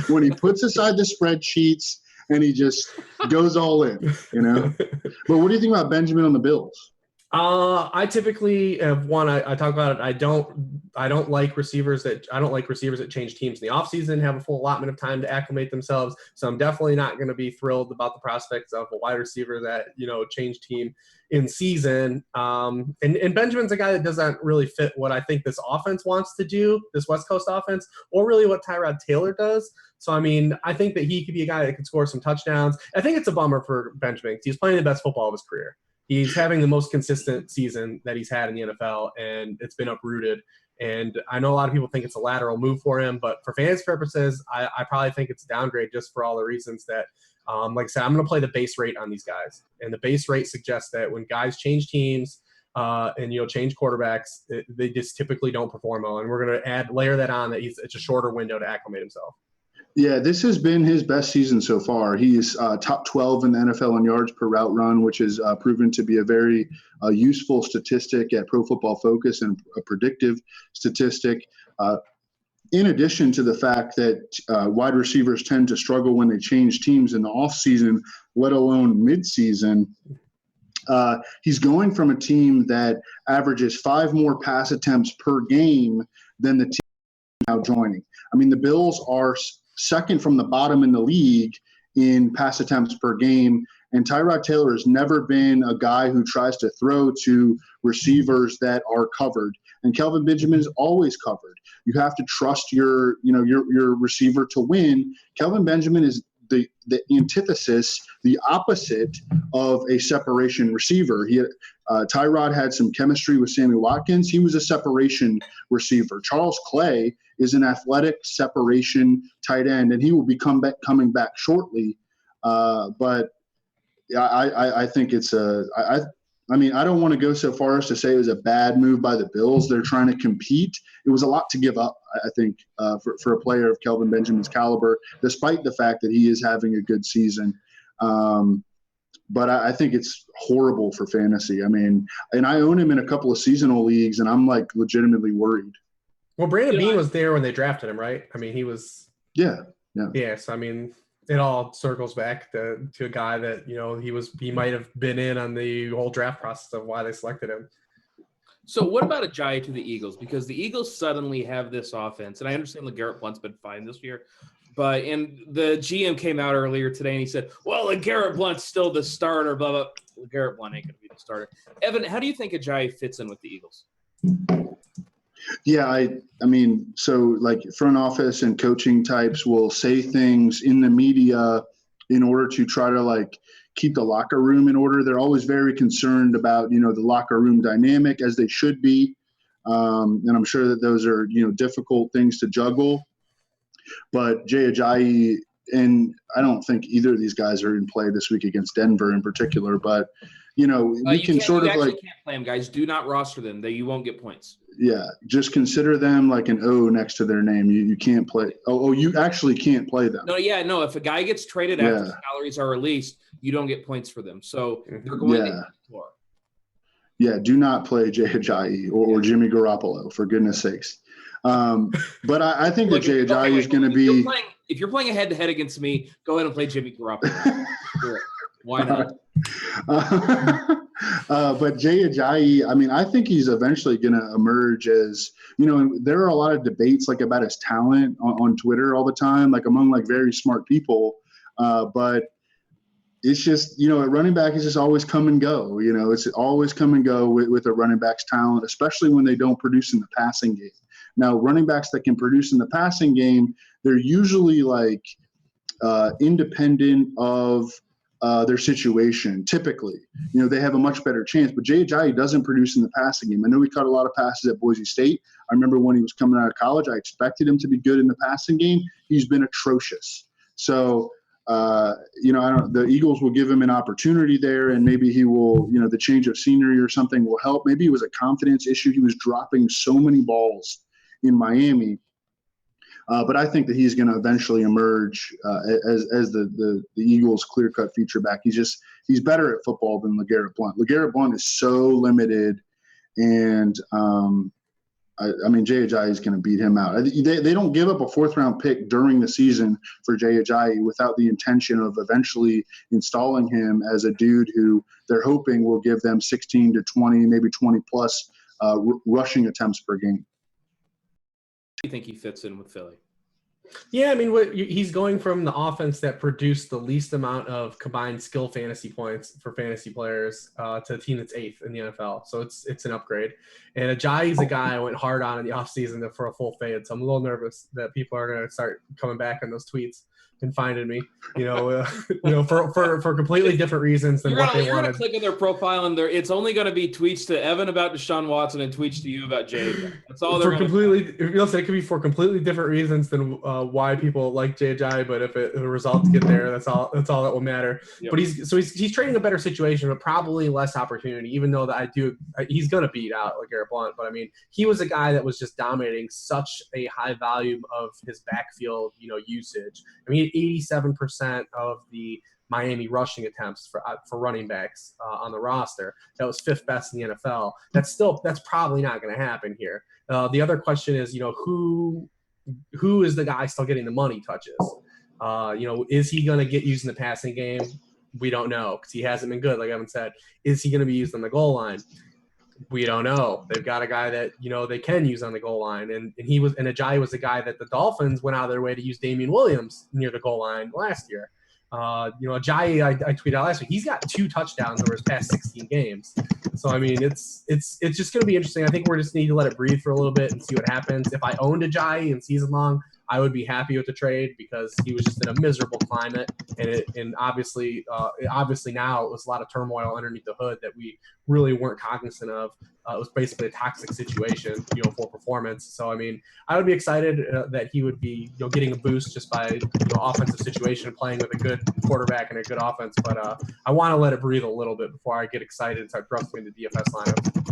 when he puts aside the spreadsheets and he just goes all in, But what do you think about Benjamin on the Bills? I typically have I talk about it. I don't like receivers that change teams in the offseason, have a full allotment of time to acclimate themselves. So I'm definitely not going to be thrilled about the prospects of a wide receiver that, change team in season. And Benjamin's a guy that doesn't really fit what I think this offense wants to do, this West Coast offense, or really what Tyrod Taylor does. So, I think that he could be a guy that could score some touchdowns. I think it's a bummer for Benjamin because he's playing the best football of his career. He's having the most consistent season that he's had in the NFL, and it's been uprooted. And I know a lot of people think it's a lateral move for him, but for fantasy purposes, I probably think it's a downgrade just for all the reasons that, like I said, I'm going to play the base rate on these guys. And the base rate suggests that when guys change teams and, change quarterbacks, they just typically don't perform well. And we're going to layer that on that it's a shorter window to acclimate himself. Yeah, this has been his best season so far. He's top 12 in the NFL in yards per route run, which is proven to be a very useful statistic at Pro Football Focus and a predictive statistic. In addition to the fact that wide receivers tend to struggle when they change teams in the offseason, let alone midseason, he's going from a team that averages 5 more pass attempts per game than the team now joining. The Bills are second from the bottom in the league in pass attempts per game. And Tyrod Taylor has never been a guy who tries to throw to receivers that are covered. And Kelvin Benjamin is always covered. You have to trust your receiver to win. Kelvin Benjamin is the antithesis, the opposite of a separation receiver. Tyrod had some chemistry with Sammy Watkins. He was a separation receiver. Charles Clay is an athletic separation tight end, and he will be coming back shortly. But I think it's I don't want to go so far as to say it was a bad move by the Bills. They're trying to compete. It was a lot to give up, I think, for a player of Kelvin Benjamin's caliber, despite the fact that he is having a good season. But I think it's horrible for fantasy. And I own him in a couple of seasonal leagues, and I'm legitimately worried. Well, Brandon Beane was there when they drafted him, right? He was. Yeah. Yeah. So it all circles back to a guy that he might have been in on the whole draft process of why they selected him. So what about Ajayi to the Eagles? Because the Eagles suddenly have this offense, and I understand LeGarrette Blount's been fine this year, and the GM came out earlier today and he said, "Well, LeGarrette Blount's still the starter." Blah blah. LeGarrette Blount ain't gonna be the starter. Evan, how do you think Ajayi fits in with the Eagles? Yeah, I mean, so like front office and coaching types will say things in the media in order to try to like keep the locker room in order. They're always very concerned about, the locker room dynamic, as they should be. And I'm sure that those are, difficult things to juggle. But Jay Ajayi, and I don't think either of these guys are in play this week against Denver in particular, but, we can sort of like – can't play them, guys. Do not roster them. You won't get points. Yeah, just consider them like an O next to their name. You can't play. Oh, you actually can't play them. No. If a guy gets traded after salaries are released, you don't get points for them. So they're going to the floor. Yeah, do not play Jay Ajayi or Jimmy Garoppolo, for goodness sakes. But I think that Jay Ajayi is going to be. If you're playing a head-to-head against me, go ahead and play Jimmy Garoppolo. Why not? But Jay Ajayi, I mean, I think he's eventually going to emerge as, there are a lot of debates like about his talent on Twitter all the time, like among like very smart people. But it's just, at running back, it's just always come and go. It's always come and go with a running back's talent, especially when they don't produce in the passing game. Now, running backs that can produce in the passing game, they're usually like independent of their situation. Typically, they have a much better chance. But Jay Ajayi doesn't produce in the passing game. I know he caught a lot of passes at Boise State. I remember when he was coming out of college, I expected him to be good in the passing game. He's been atrocious. So, the Eagles will give him an opportunity there, and maybe he will, the change of scenery or something will help. Maybe it was a confidence issue. He was dropping so many balls in Miami. But I think that he's going to eventually emerge as the Eagles' clear-cut feature back. He's better at football than LeGarrette Blount. LeGarrette Blount is so limited, and I mean Jay Ajayi is going to beat him out. They don't give up a fourth-round pick during the season for Jay Ajayi without the intention of eventually installing him as a dude who they're hoping will give them 16 to 20, maybe 20-plus rushing attempts per game. Do you think he fits in with Philly? Yeah, I mean, he's going from the offense that produced the least amount of combined skill fantasy points for fantasy players to a team that's 8th in the NFL. So it's an upgrade. And Ajayi's a guy I went hard on in the offseason for a full fade. So I'm a little nervous that people are going to start coming back on those tweets and finding me, for completely different reasons than what they wanted. You're going to click on their profile, and it's only going to be tweets to Evan about Deshaun Watson and tweets to you about Jay. That's all they're going to do. It could be for completely different reasons than why people like Jay Ajayi, but if the results get there, that's all that will matter. Yep. But he's trading a better situation, but probably less opportunity, even though he's going to beat out LeGarrette Blount. But I mean, he was a guy that was just dominating such a high volume of his backfield, usage. I mean, 87% of the Miami rushing attempts for running backs on the roster. That was 5th best in the NFL. That's probably not going to happen here. The other question is, who is the guy still getting the money touches? Is he going to get used in the passing game? We don't know because he hasn't been good, like Evan said. Is he going to be used on the goal line? We don't know. They've got a guy that, they can use on the goal line. And Ajayi was the guy that the Dolphins went out of their way to use Damian Williams near the goal line last year. Ajayi, I tweeted out last week, he's got 2 touchdowns over his past 16 games. So, I mean, it's just going to be interesting. I think we just need to let it breathe for a little bit and see what happens. If I owned Ajayi in season long, I would be happy with the trade because he was just in a miserable climate. And obviously now it was a lot of turmoil underneath the hood that we really weren't cognizant of. It was basically a toxic situation, for performance. So, I mean, I would be excited that he would be, getting a boost just by, offensive situation, playing with a good quarterback and a good offense. But I want to let it breathe a little bit before I get excited and start thrusting the DFS lineup.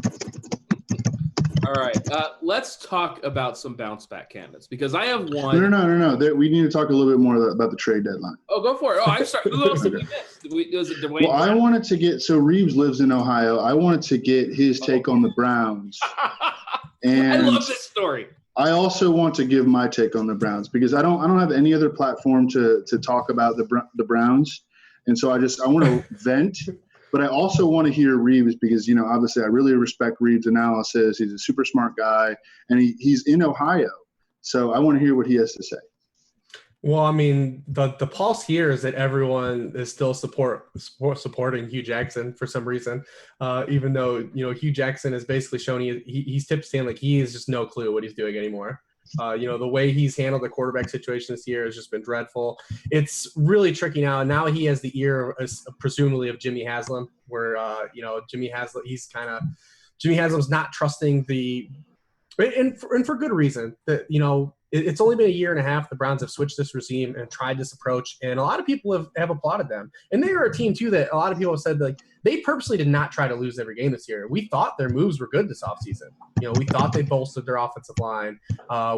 All right, let's talk about some bounce back candidates because I have one. No. We need to talk a little bit more about the trade deadline. Oh, go for it. Oh, I'm sorry. Who else did we miss? Was it Dwayne? Well, I wanted to get – so Reeves lives in Ohio. I wanted to get his take on the Browns. And I love this story. I also want to give my take on the Browns because I don't have any other platform to talk about the Browns. And so I want to vent. But I also want to hear Reeves because, obviously I really respect Reeves' analysis. He's a super smart guy, and he's in Ohio. So I want to hear what he has to say. Well, I mean, the pulse here is that everyone is still supporting Hugh Jackson for some reason, even though, you know, Hugh Jackson has basically shown he's tipped stand like he has just no clue what he's doing anymore. You know, the way he's handled the quarterback situation this year has just been dreadful. It's really tricky now. Now he has the ear, presumably, of Jimmy Haslam, where, you know, Jimmy Haslam's not trusting and for good reason, that, you know, it's only been a year and a half. The Browns have switched this regime and tried this approach, and a lot of people have applauded them. And they are a team too that a lot of people have said, like, they purposely did not try to lose every game this year. We thought their moves were good this offseason. You know, we thought they bolstered their offensive line.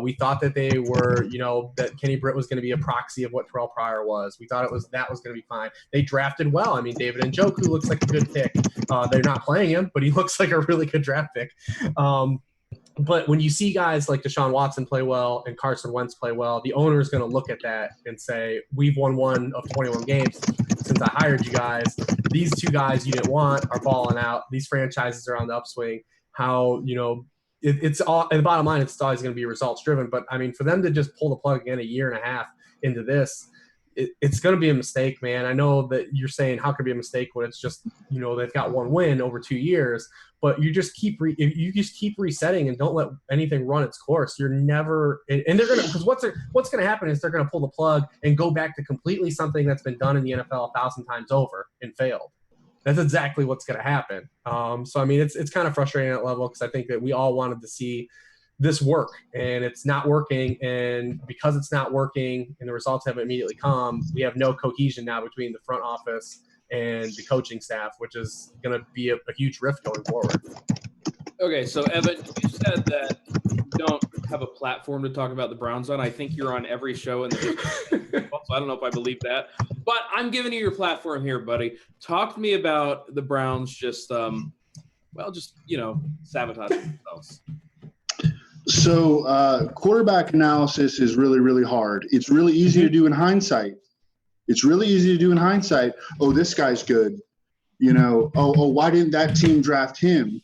We thought that they were, you know, that Kenny Britt was going to be a proxy of what Terrell Pryor was. We thought that was going to be fine. They drafted well. I mean, David Njoku looks like a good pick. They're not playing him, but he looks like a really good draft pick. But when you see guys like Deshaun Watson play well and Carson Wentz play well, the owner is going to look at that and say, we've won 1 of 21 games since I hired you guys. These 2 guys you didn't want are balling out. These franchises are on the upswing. How, you know, it's all, and the bottom line, it's always going to be results driven. But I mean, for them to just pull the plug again a year and a half into this, it's going to be a mistake, man. I know that you're saying how could it be a mistake when it's just, you know, they've got 1 win over 2 years, but you just keep resetting and don't let anything run its course. You're never, and they're going to, because what's going to happen is they're going to pull the plug and go back to completely something that's been done in the NFL 1,000 times over and failed. That's exactly what's going to happen. So, I mean, it's kind of frustrating at that level, because I think that we all wanted to see this work, and it's not working. And because it's not working and the results haven't immediately come, we have no cohesion now between the front office and the coaching staff, which is going to be a huge rift going forward. Okay, so Evan, you said that you don't have a platform to talk about the Browns on. I think you're on every show in the history, so I don't know if I believe that. But I'm giving you your platform here, buddy. Talk to me about the Browns just you know, sabotaging themselves. So quarterback analysis is really, really hard. It's really easy to do in hindsight. Oh, this guy's good. You know, oh, why didn't that team draft him?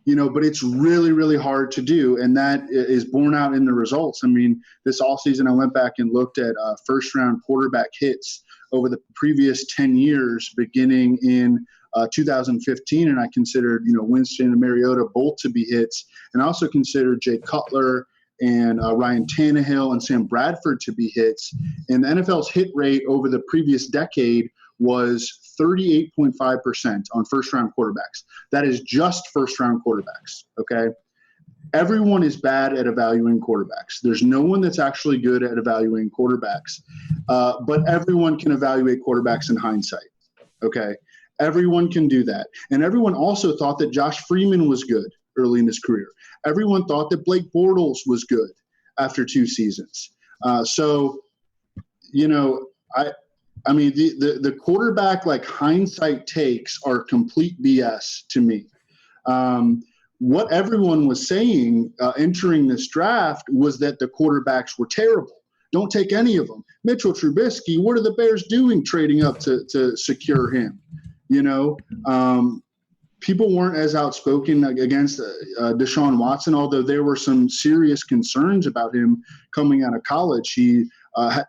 You know, but it's really, really hard to do, and that is borne out in the results. I mean, this offseason I went back and looked at first-round quarterback hits over the previous 10 years, beginning in 2015, and I considered, you know, Winston and Mariota both to be hits, and I also considered Jay Cutler and Ryan Tannehill and Sam Bradford to be hits. And the NFL's hit rate over the previous decade was 38.5% on first-round quarterbacks. That is just first-round quarterbacks, okay? Everyone is bad at evaluating quarterbacks. There's no one that's actually good at evaluating quarterbacks, but everyone can evaluate quarterbacks in hindsight, okay? Everyone can do that. And everyone also thought that Josh Freeman was good early in his career. Everyone thought that Blake Bortles was good after 2 seasons. So, you know, I mean, the quarterback, like, hindsight takes are complete BS to me. What everyone was saying entering this draft was that the quarterbacks were terrible. Don't take any of them. Mitchell Trubisky, what are the Bears doing trading up to secure him? You know, people weren't as outspoken against Deshaun Watson, although there were some serious concerns about him coming out of college. He,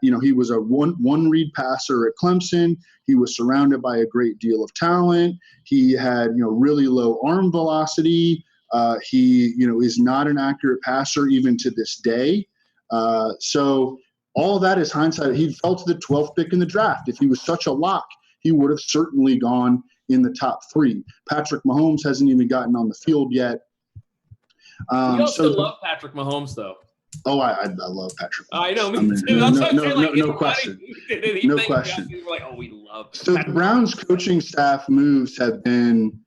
you know, he was a one read passer at Clemson. He was surrounded by a great deal of talent. He had, you know, really low arm velocity. He, you know, is not an accurate passer even to this day. So all of that is hindsight. He fell to the 12th pick in the draft. If he was such a lock, he would have certainly gone in the top 3. Patrick Mahomes hasn't even gotten on the field yet. We also love Patrick Mahomes, though. Oh, I love Patrick Mahomes. I know, me too. No question. No question. We're like, oh, we love So Patrick the Browns coaching staff moves have been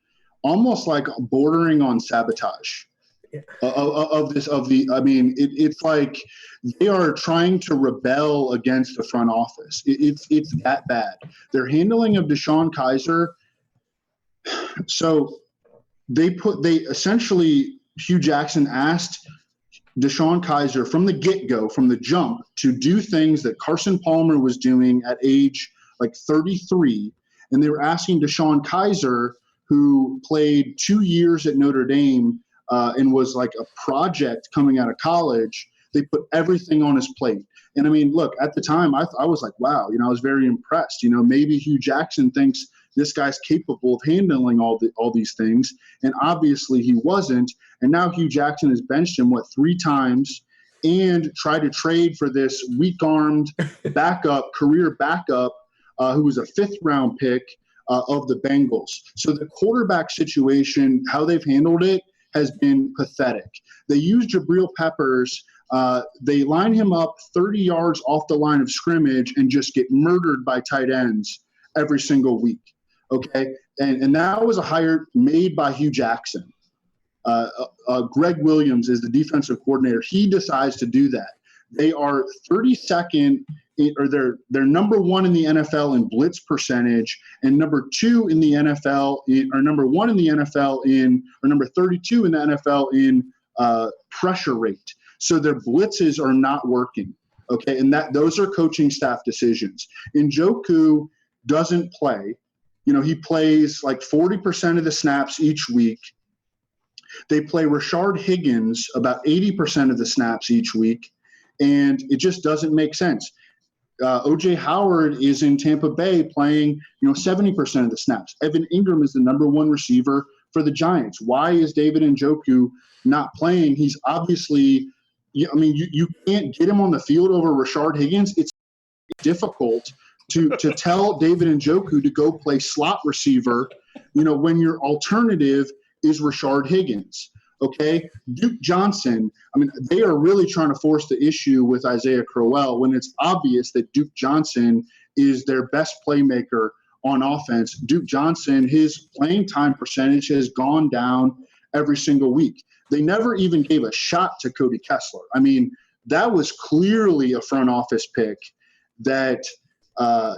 almost like bordering on sabotage. I mean, it's like they are trying to rebel against the front office. It's that bad. Their handling of Deshaun Kaiser. So they essentially, Hugh Jackson asked Deshaun Kaiser from the get-go, from the jump, to do things that Carson Palmer was doing at age like 33. And they were asking Deshaun Kaiser, who played 2 years at Notre Dame, and was like a project coming out of college. They put everything on his plate. And I mean, look, at the time, I was like, wow, I was very impressed. Maybe Hugh Jackson thinks this guy's capable of handling all these things, and obviously he wasn't. And now Hugh Jackson has benched him 3 times, and tried to trade for this weak-armed career backup, who was a 5th-round pick of the Bengals. So the quarterback situation, how they've handled it, has been pathetic. They use Jabril Peppers. They line him up 30 yards off the line of scrimmage and just get murdered by tight ends every single week. Okay, and that was a hire made by Hugh Jackson. Greg Williams is the defensive coordinator. He decides to do that. They are 32nd, or they're number 1 in the NFL in blitz percentage, and number 2 in the NFL, or number 1 in the NFL or number 32 in the NFL in pressure rate. So their blitzes are not working. Okay, and those are coaching staff decisions. Njoku doesn't play. He plays like 40% of the snaps each week. They play Rashard Higgins about 80% of the snaps each week, and it just doesn't make sense. O.J. Howard is in Tampa Bay playing, 70% of the snaps. Evan Ingram is the number 1 receiver for the Giants. Why is David Njoku not playing? He's obviously – you can't get him on the field over Rashard Higgins. It's difficult to tell David Njoku to go play slot receiver, when your alternative is Rashard Higgins. Okay, Duke Johnson, they are really trying to force the issue with Isaiah Crowell when it's obvious that Duke Johnson is their best playmaker on offense. Duke Johnson, his playing time percentage has gone down every single week. They never even gave a shot to Cody Kessler. That was clearly a front office pick that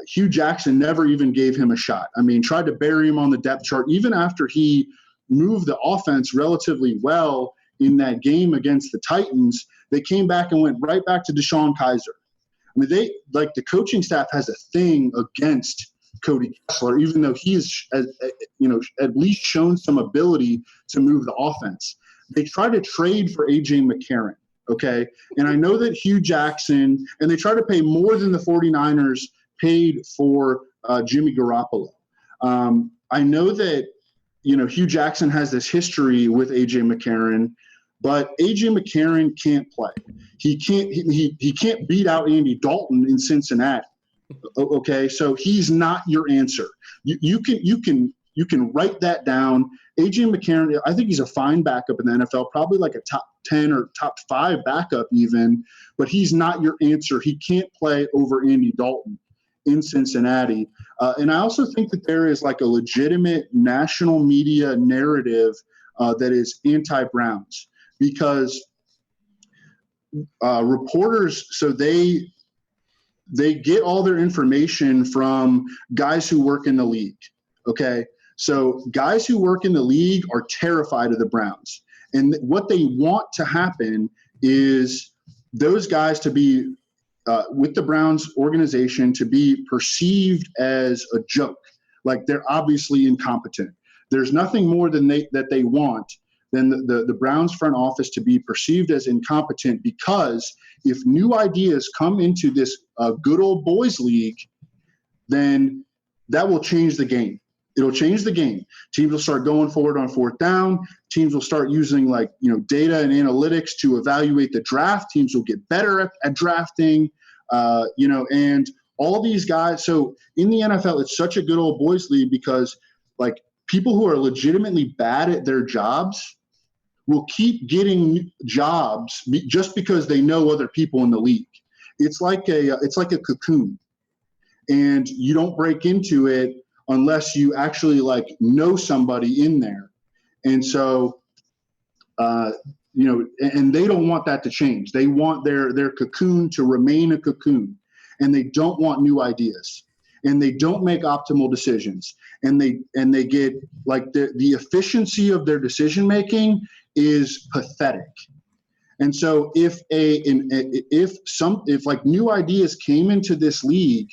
Hugh Jackson never even gave him a shot. Tried to bury him on the depth chart, even after he moved the offense relatively well in that game against the Titans. They came back and went right back to Deshaun Kaiser. The coaching staff has a thing against Cody Kessler, even though he is, at least shown some ability to move the offense. They tried to trade for A.J. McCarron, okay? And I know that Hugh Jackson, and they tried to pay more than the 49ers paid for Jimmy Garoppolo. I know that, Hugh Jackson has this history with A.J. McCarron, but A.J. McCarron can't play. He can't beat out Andy Dalton in Cincinnati. Okay, so he's not your answer. You can write that down. A.J. McCarron, I think he's a fine backup in the NFL, probably like a top 10 or top 5 backup even, but he's not your answer. He can't play over Andy Dalton in Cincinnati. And I also think that there is like a legitimate national media narrative that is anti-Browns, because reporters, so they get all their information from guys who work in the league, okay? So guys who work in the league are terrified of the Browns. And what they want to happen is those guys to be with the Browns organization to be perceived as a joke. Like they're obviously incompetent. There's nothing more than that they want than the Browns front office to be perceived as incompetent, because if new ideas come into this good old boys league, then that will change the game. It'll change the game. Teams will start going forward on 4th down. Teams will start using data and analytics to evaluate the draft. Teams will get better at drafting, and all these guys. So in the NFL, it's such a good old boys league because people who are legitimately bad at their jobs will keep getting jobs just because they know other people in the league. It's like a cocoon, and you don't break into it unless you actually know somebody in there. And so, and they don't want that to change. They want their cocoon to remain a cocoon, and they don't want new ideas, and they don't make optimal decisions, and they get the efficiency of their decision making is pathetic. And so if new ideas came into this league,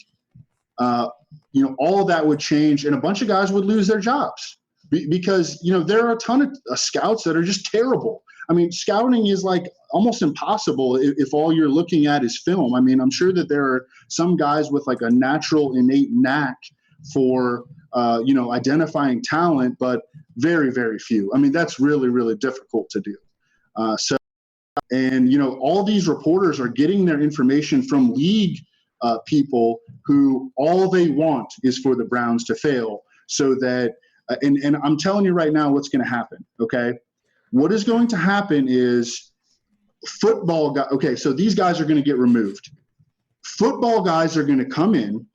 all of that would change, and a bunch of guys would lose their jobs because there are a ton of scouts that are just terrible. I mean, scouting is like almost impossible if all you're looking at is film. I mean, I'm sure that there are some guys with like a natural innate knack for, identifying talent, but very, very few. I mean, that's really, really difficult to do. All these reporters are getting their information from league people who all they want is for the Browns to fail, so that and I'm telling you right now what's going to happen. Okay, what is going to happen is football guys. Okay, so these guys are going to get removed. Football guys are going to come in.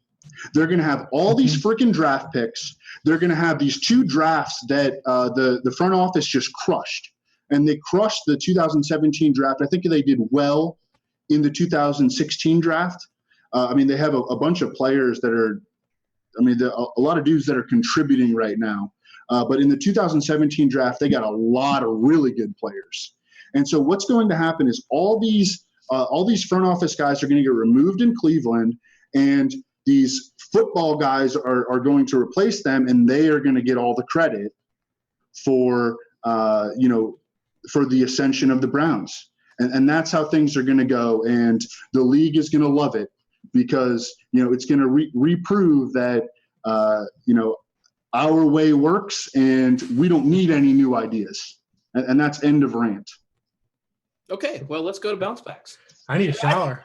They're going to have all these freaking draft picks. They're going to have these 2 drafts that the front office just crushed. And they crushed the 2017 draft. I think they did well in the 2016 draft. They have a bunch of players that are a lot of dudes that are contributing right now. But in the 2017 draft, they got a lot of really good players. And so what's going to happen is all these front office guys are going to get removed in Cleveland, and these football guys are going to replace them, and they are going to get all the credit for the ascension of the Browns. And that's how things are going to go. And the league is going to love it because, it's going to reprove that, our way works and we don't need any new ideas. And that's end of rant. Okay, well, let's go to bounce backs. I need a shower.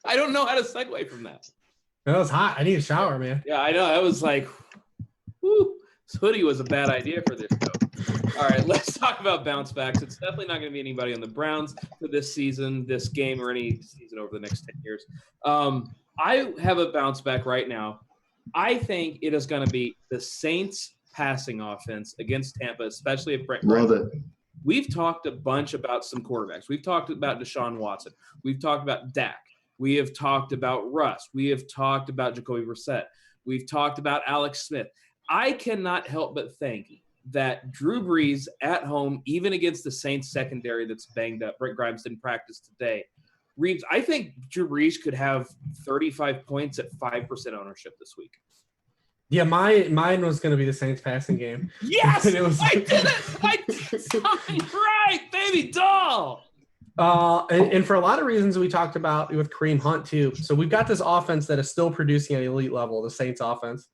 I don't know how to segue from that. That was hot. I need a shower, man. Yeah, I know. I was like, whoo, this hoodie was a bad idea for this show. All right, let's talk about bounce backs. It's definitely not going to be anybody on the Browns for this season, this game, or any season over the next 10 years. I have a bounce back right now. I think it is going to be the Saints passing offense against Tampa, especially if Brent. Love it. We've talked a bunch about some quarterbacks. We've talked about Deshaun Watson. We've talked about Dak. We have talked about Russ. We have talked about Jacoby Brissett. We've talked about Alex Smith. I cannot help but think that Drew Brees at home, even against the Saints secondary that's banged up, Brent Grimes didn't practice today. Reeves, I think Drew Brees could have 35 points at 5% ownership this week. Yeah, mine was going to be the Saints passing game. Yes! I did it! I did something right, baby doll! And for a lot of reasons we talked about with Kareem Hunt too. So we've got this offense that is still producing at an elite level, the Saints offense.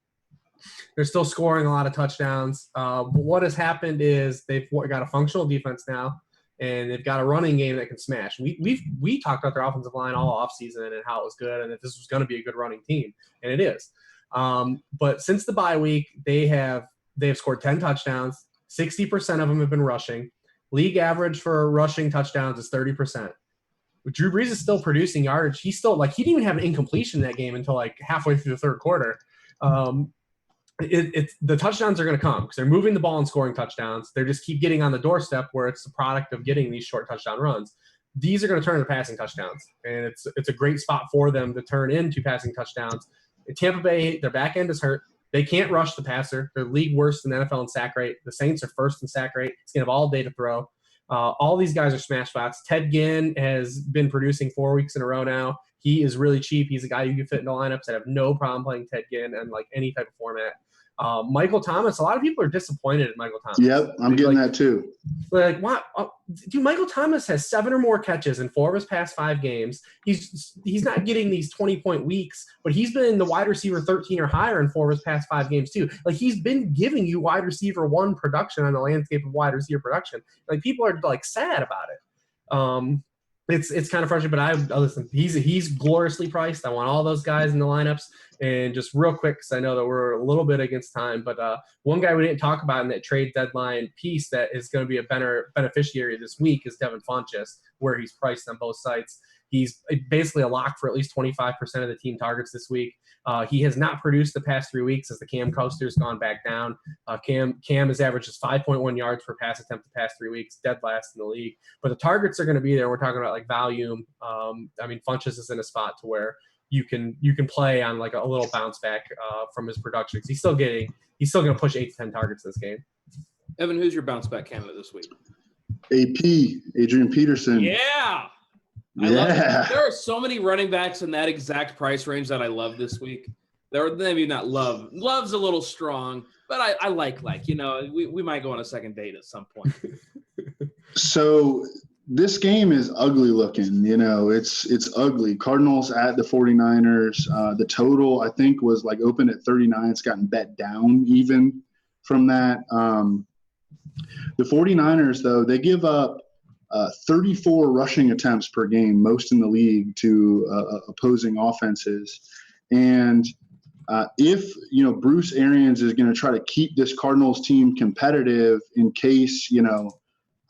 They're still scoring a lot of touchdowns. But what has happened is they've got a functional defense now, and they've got a running game that can smash. We talked about their offensive line all offseason and how it was good and that this was going to be a good running team, and it is. But since the bye week, they have scored 10 touchdowns. 60% of them have been rushing. League average for rushing touchdowns is 30%. But Drew Brees is still producing yardage. He's still he didn't even have an incompletion in that game until halfway through the third quarter. The touchdowns are going to come because they're moving the ball and scoring touchdowns. They just keep getting on the doorstep where it's the product of getting these short touchdown runs. These are going to turn into passing touchdowns, and it's a great spot for them to turn into passing touchdowns. In Tampa Bay, their back end is hurt. They can't rush the passer. They're league worst in the NFL in sack rate. The Saints are first in sack rate. It's going to have all day to throw. All these guys are smash spots. Ted Ginn has been producing 4 weeks in a row now. He is really cheap. He's a guy you can fit into lineups. I have no problem playing Ted Ginn in any type of format. Michael Thomas, a lot of people are disappointed in Michael Thomas. Yep, I'm getting that too. What? Dude, Michael Thomas has 7 or more catches in 4 of his past 5 games. He's not getting these 20-point weeks, but he's been the wide receiver 13 or higher in 4 of his past 5 games too. He's been giving you wide receiver 1 production on the landscape of wide receiver production. People are sad about it. It's kind of frustrating, but I listen. He's gloriously priced. I want all those guys in the lineups. And just real quick, because I know that we're a little bit against time, but one guy we didn't talk about in that trade deadline piece that is going to be a beneficiary this week is Devin Funchess, where he's priced on both sites. He's basically a lock for at least 25% of the team targets this week. He has not produced the past 3 weeks as the Cam Coaster's gone back down. Cam has averaged just 5.1 yards per pass attempt the past 3 weeks, dead last in the league. But the targets are going to be there. We're talking about volume. Funchess is in a spot to where you can play on a little bounce back from his production. He's still going to push 8 to 10 targets this game. Evan, who's your bounce back candidate this week? AP, Adrian Peterson. Yeah. I love it. There are so many running backs in that exact price range that I love this week. There are maybe not love. Love's a little strong, but I like we might go on a second date at some point. So this game is ugly looking. It's ugly. Cardinals at the 49ers. The total, I think, was like open at 39. It's gotten bet down even from that. The 49ers, though, they give up 34 rushing attempts per game, most in the league, to opposing offenses. And if Bruce Arians is going to try to keep this Cardinals team competitive in case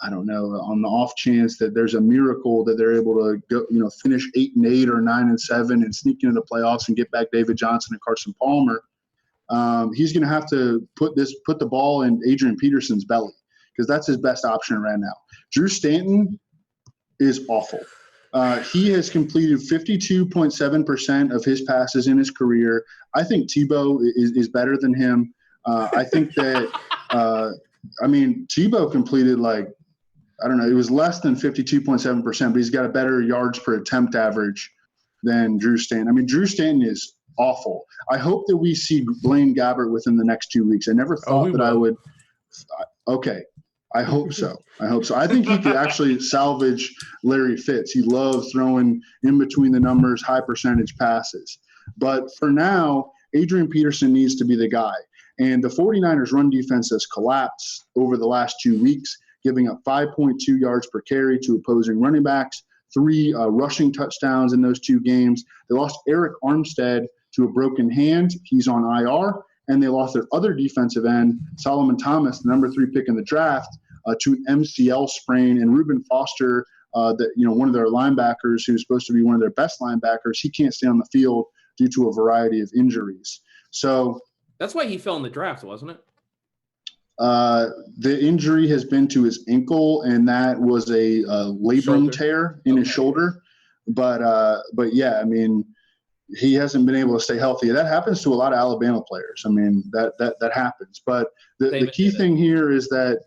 I don't know, on the off chance that there's a miracle that they're able to go finish 8-8 or 9-7 and sneak into the playoffs and get back David Johnson and Carson Palmer, he's going to have to put the ball in Adrian Peterson's belly, because that's his best option right now. Drew Stanton is awful. He has completed 52.7% of his passes in his career. I think Tebow is better than him. I think that, Tebow completed it was less than 52.7%, but he's got a better yards per attempt average than Drew Stanton. Drew Stanton is awful. I hope that we see Blaine Gabbert within the next 2 weeks. I never thought that I would. Okay. I hope so. I think he could actually salvage Larry Fitz. He loves throwing in between the numbers, high percentage passes. But for now, Adrian Peterson needs to be the guy. And the 49ers run defense has collapsed over the last 2 weeks, giving up 5.2 yards per carry to opposing running backs, 3 rushing touchdowns in those 2 games. They lost Eric Armstead to a broken hand. He's on IR. And they lost their other defensive end, Solomon Thomas, the number 3 pick in the draft, to an MCL sprain. And Reuben Foster, one of their linebackers, who's supposed to be one of their best linebackers, he can't stay on the field due to a variety of injuries. So that's why he fell in the draft, wasn't it? The injury has been to his ankle, and that was a labrum tear in his shoulder. But yeah, he hasn't been able to stay healthy. That happens to a lot of Alabama players. That happens. But the key thing here is that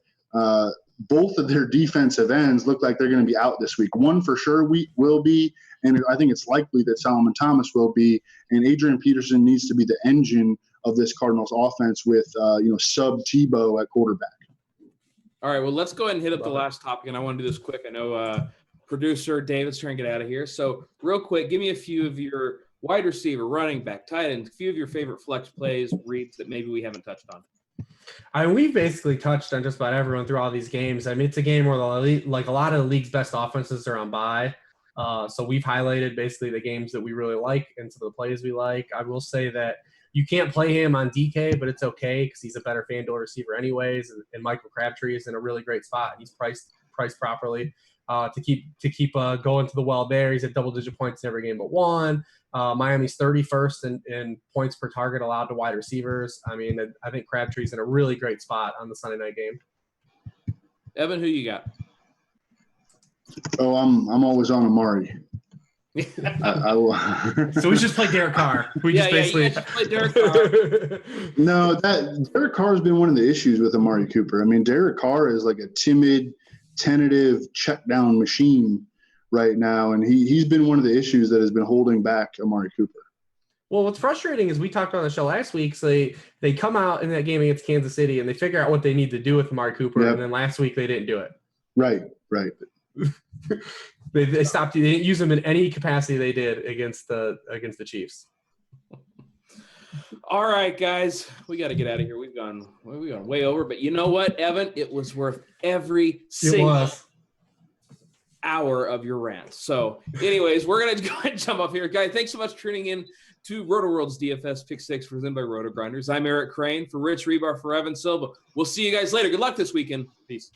both of their defensive ends look like they're going to be out this week. One for sure will be, and I think it's likely that Solomon Thomas will be. And Adrian Peterson needs to be the engine of this Cardinals offense with sub Tebow at quarterback. All right, well, let's go ahead and hit up the last topic, and I want to do this quick. I know producer David's trying to get out of here. So real quick, give me a few of your wide receiver, running back, tight end, a few of your favorite flex plays, reads that maybe we haven't touched on. We've basically touched on just about everyone through all these games. It's a game where a lot of the league's best offenses are on bye. So we've highlighted basically the games that we really like and some of the plays we like. I will say that you can't play him on DK, but it's okay because he's a better FanDuel receiver anyways. And Michael Crabtree is in a really great spot. He's priced properly to keep going to the well there. He's at double-digit points in every game but one. Miami's 31st in points per target allowed to wide receivers. I think Crabtree's in a really great spot on the Sunday night game. Evan, who you got? Oh, I'm always on Amari. I will. So we just play Derek Carr. You just play Derek Carr. No, Derek Carr has been one of the issues with Amari Cooper. Derek Carr is like a timid, tentative check down machine right now, and he's been one of the issues that has been holding back Amari Cooper. Well, what's frustrating is we talked on the show last week. So they come out in that game against Kansas City and they figure out what they need to do with Amari Cooper, and then last week they didn't do it. Right. They stopped. They didn't use him in any capacity they did against the Chiefs. All right, guys, we got to get out of here. We've gone way over, but you know what, Evan? It was worth every single hour of your rant. So, anyways, we're gonna go ahead and jump off here, guys. Thanks so much for tuning in to Rotoworld's DFS Pick 6 presented by RotoGrinders. I'm Eric Crain for Rich Hribar for Evan Silva. We'll see you guys later. Good luck this weekend. Peace.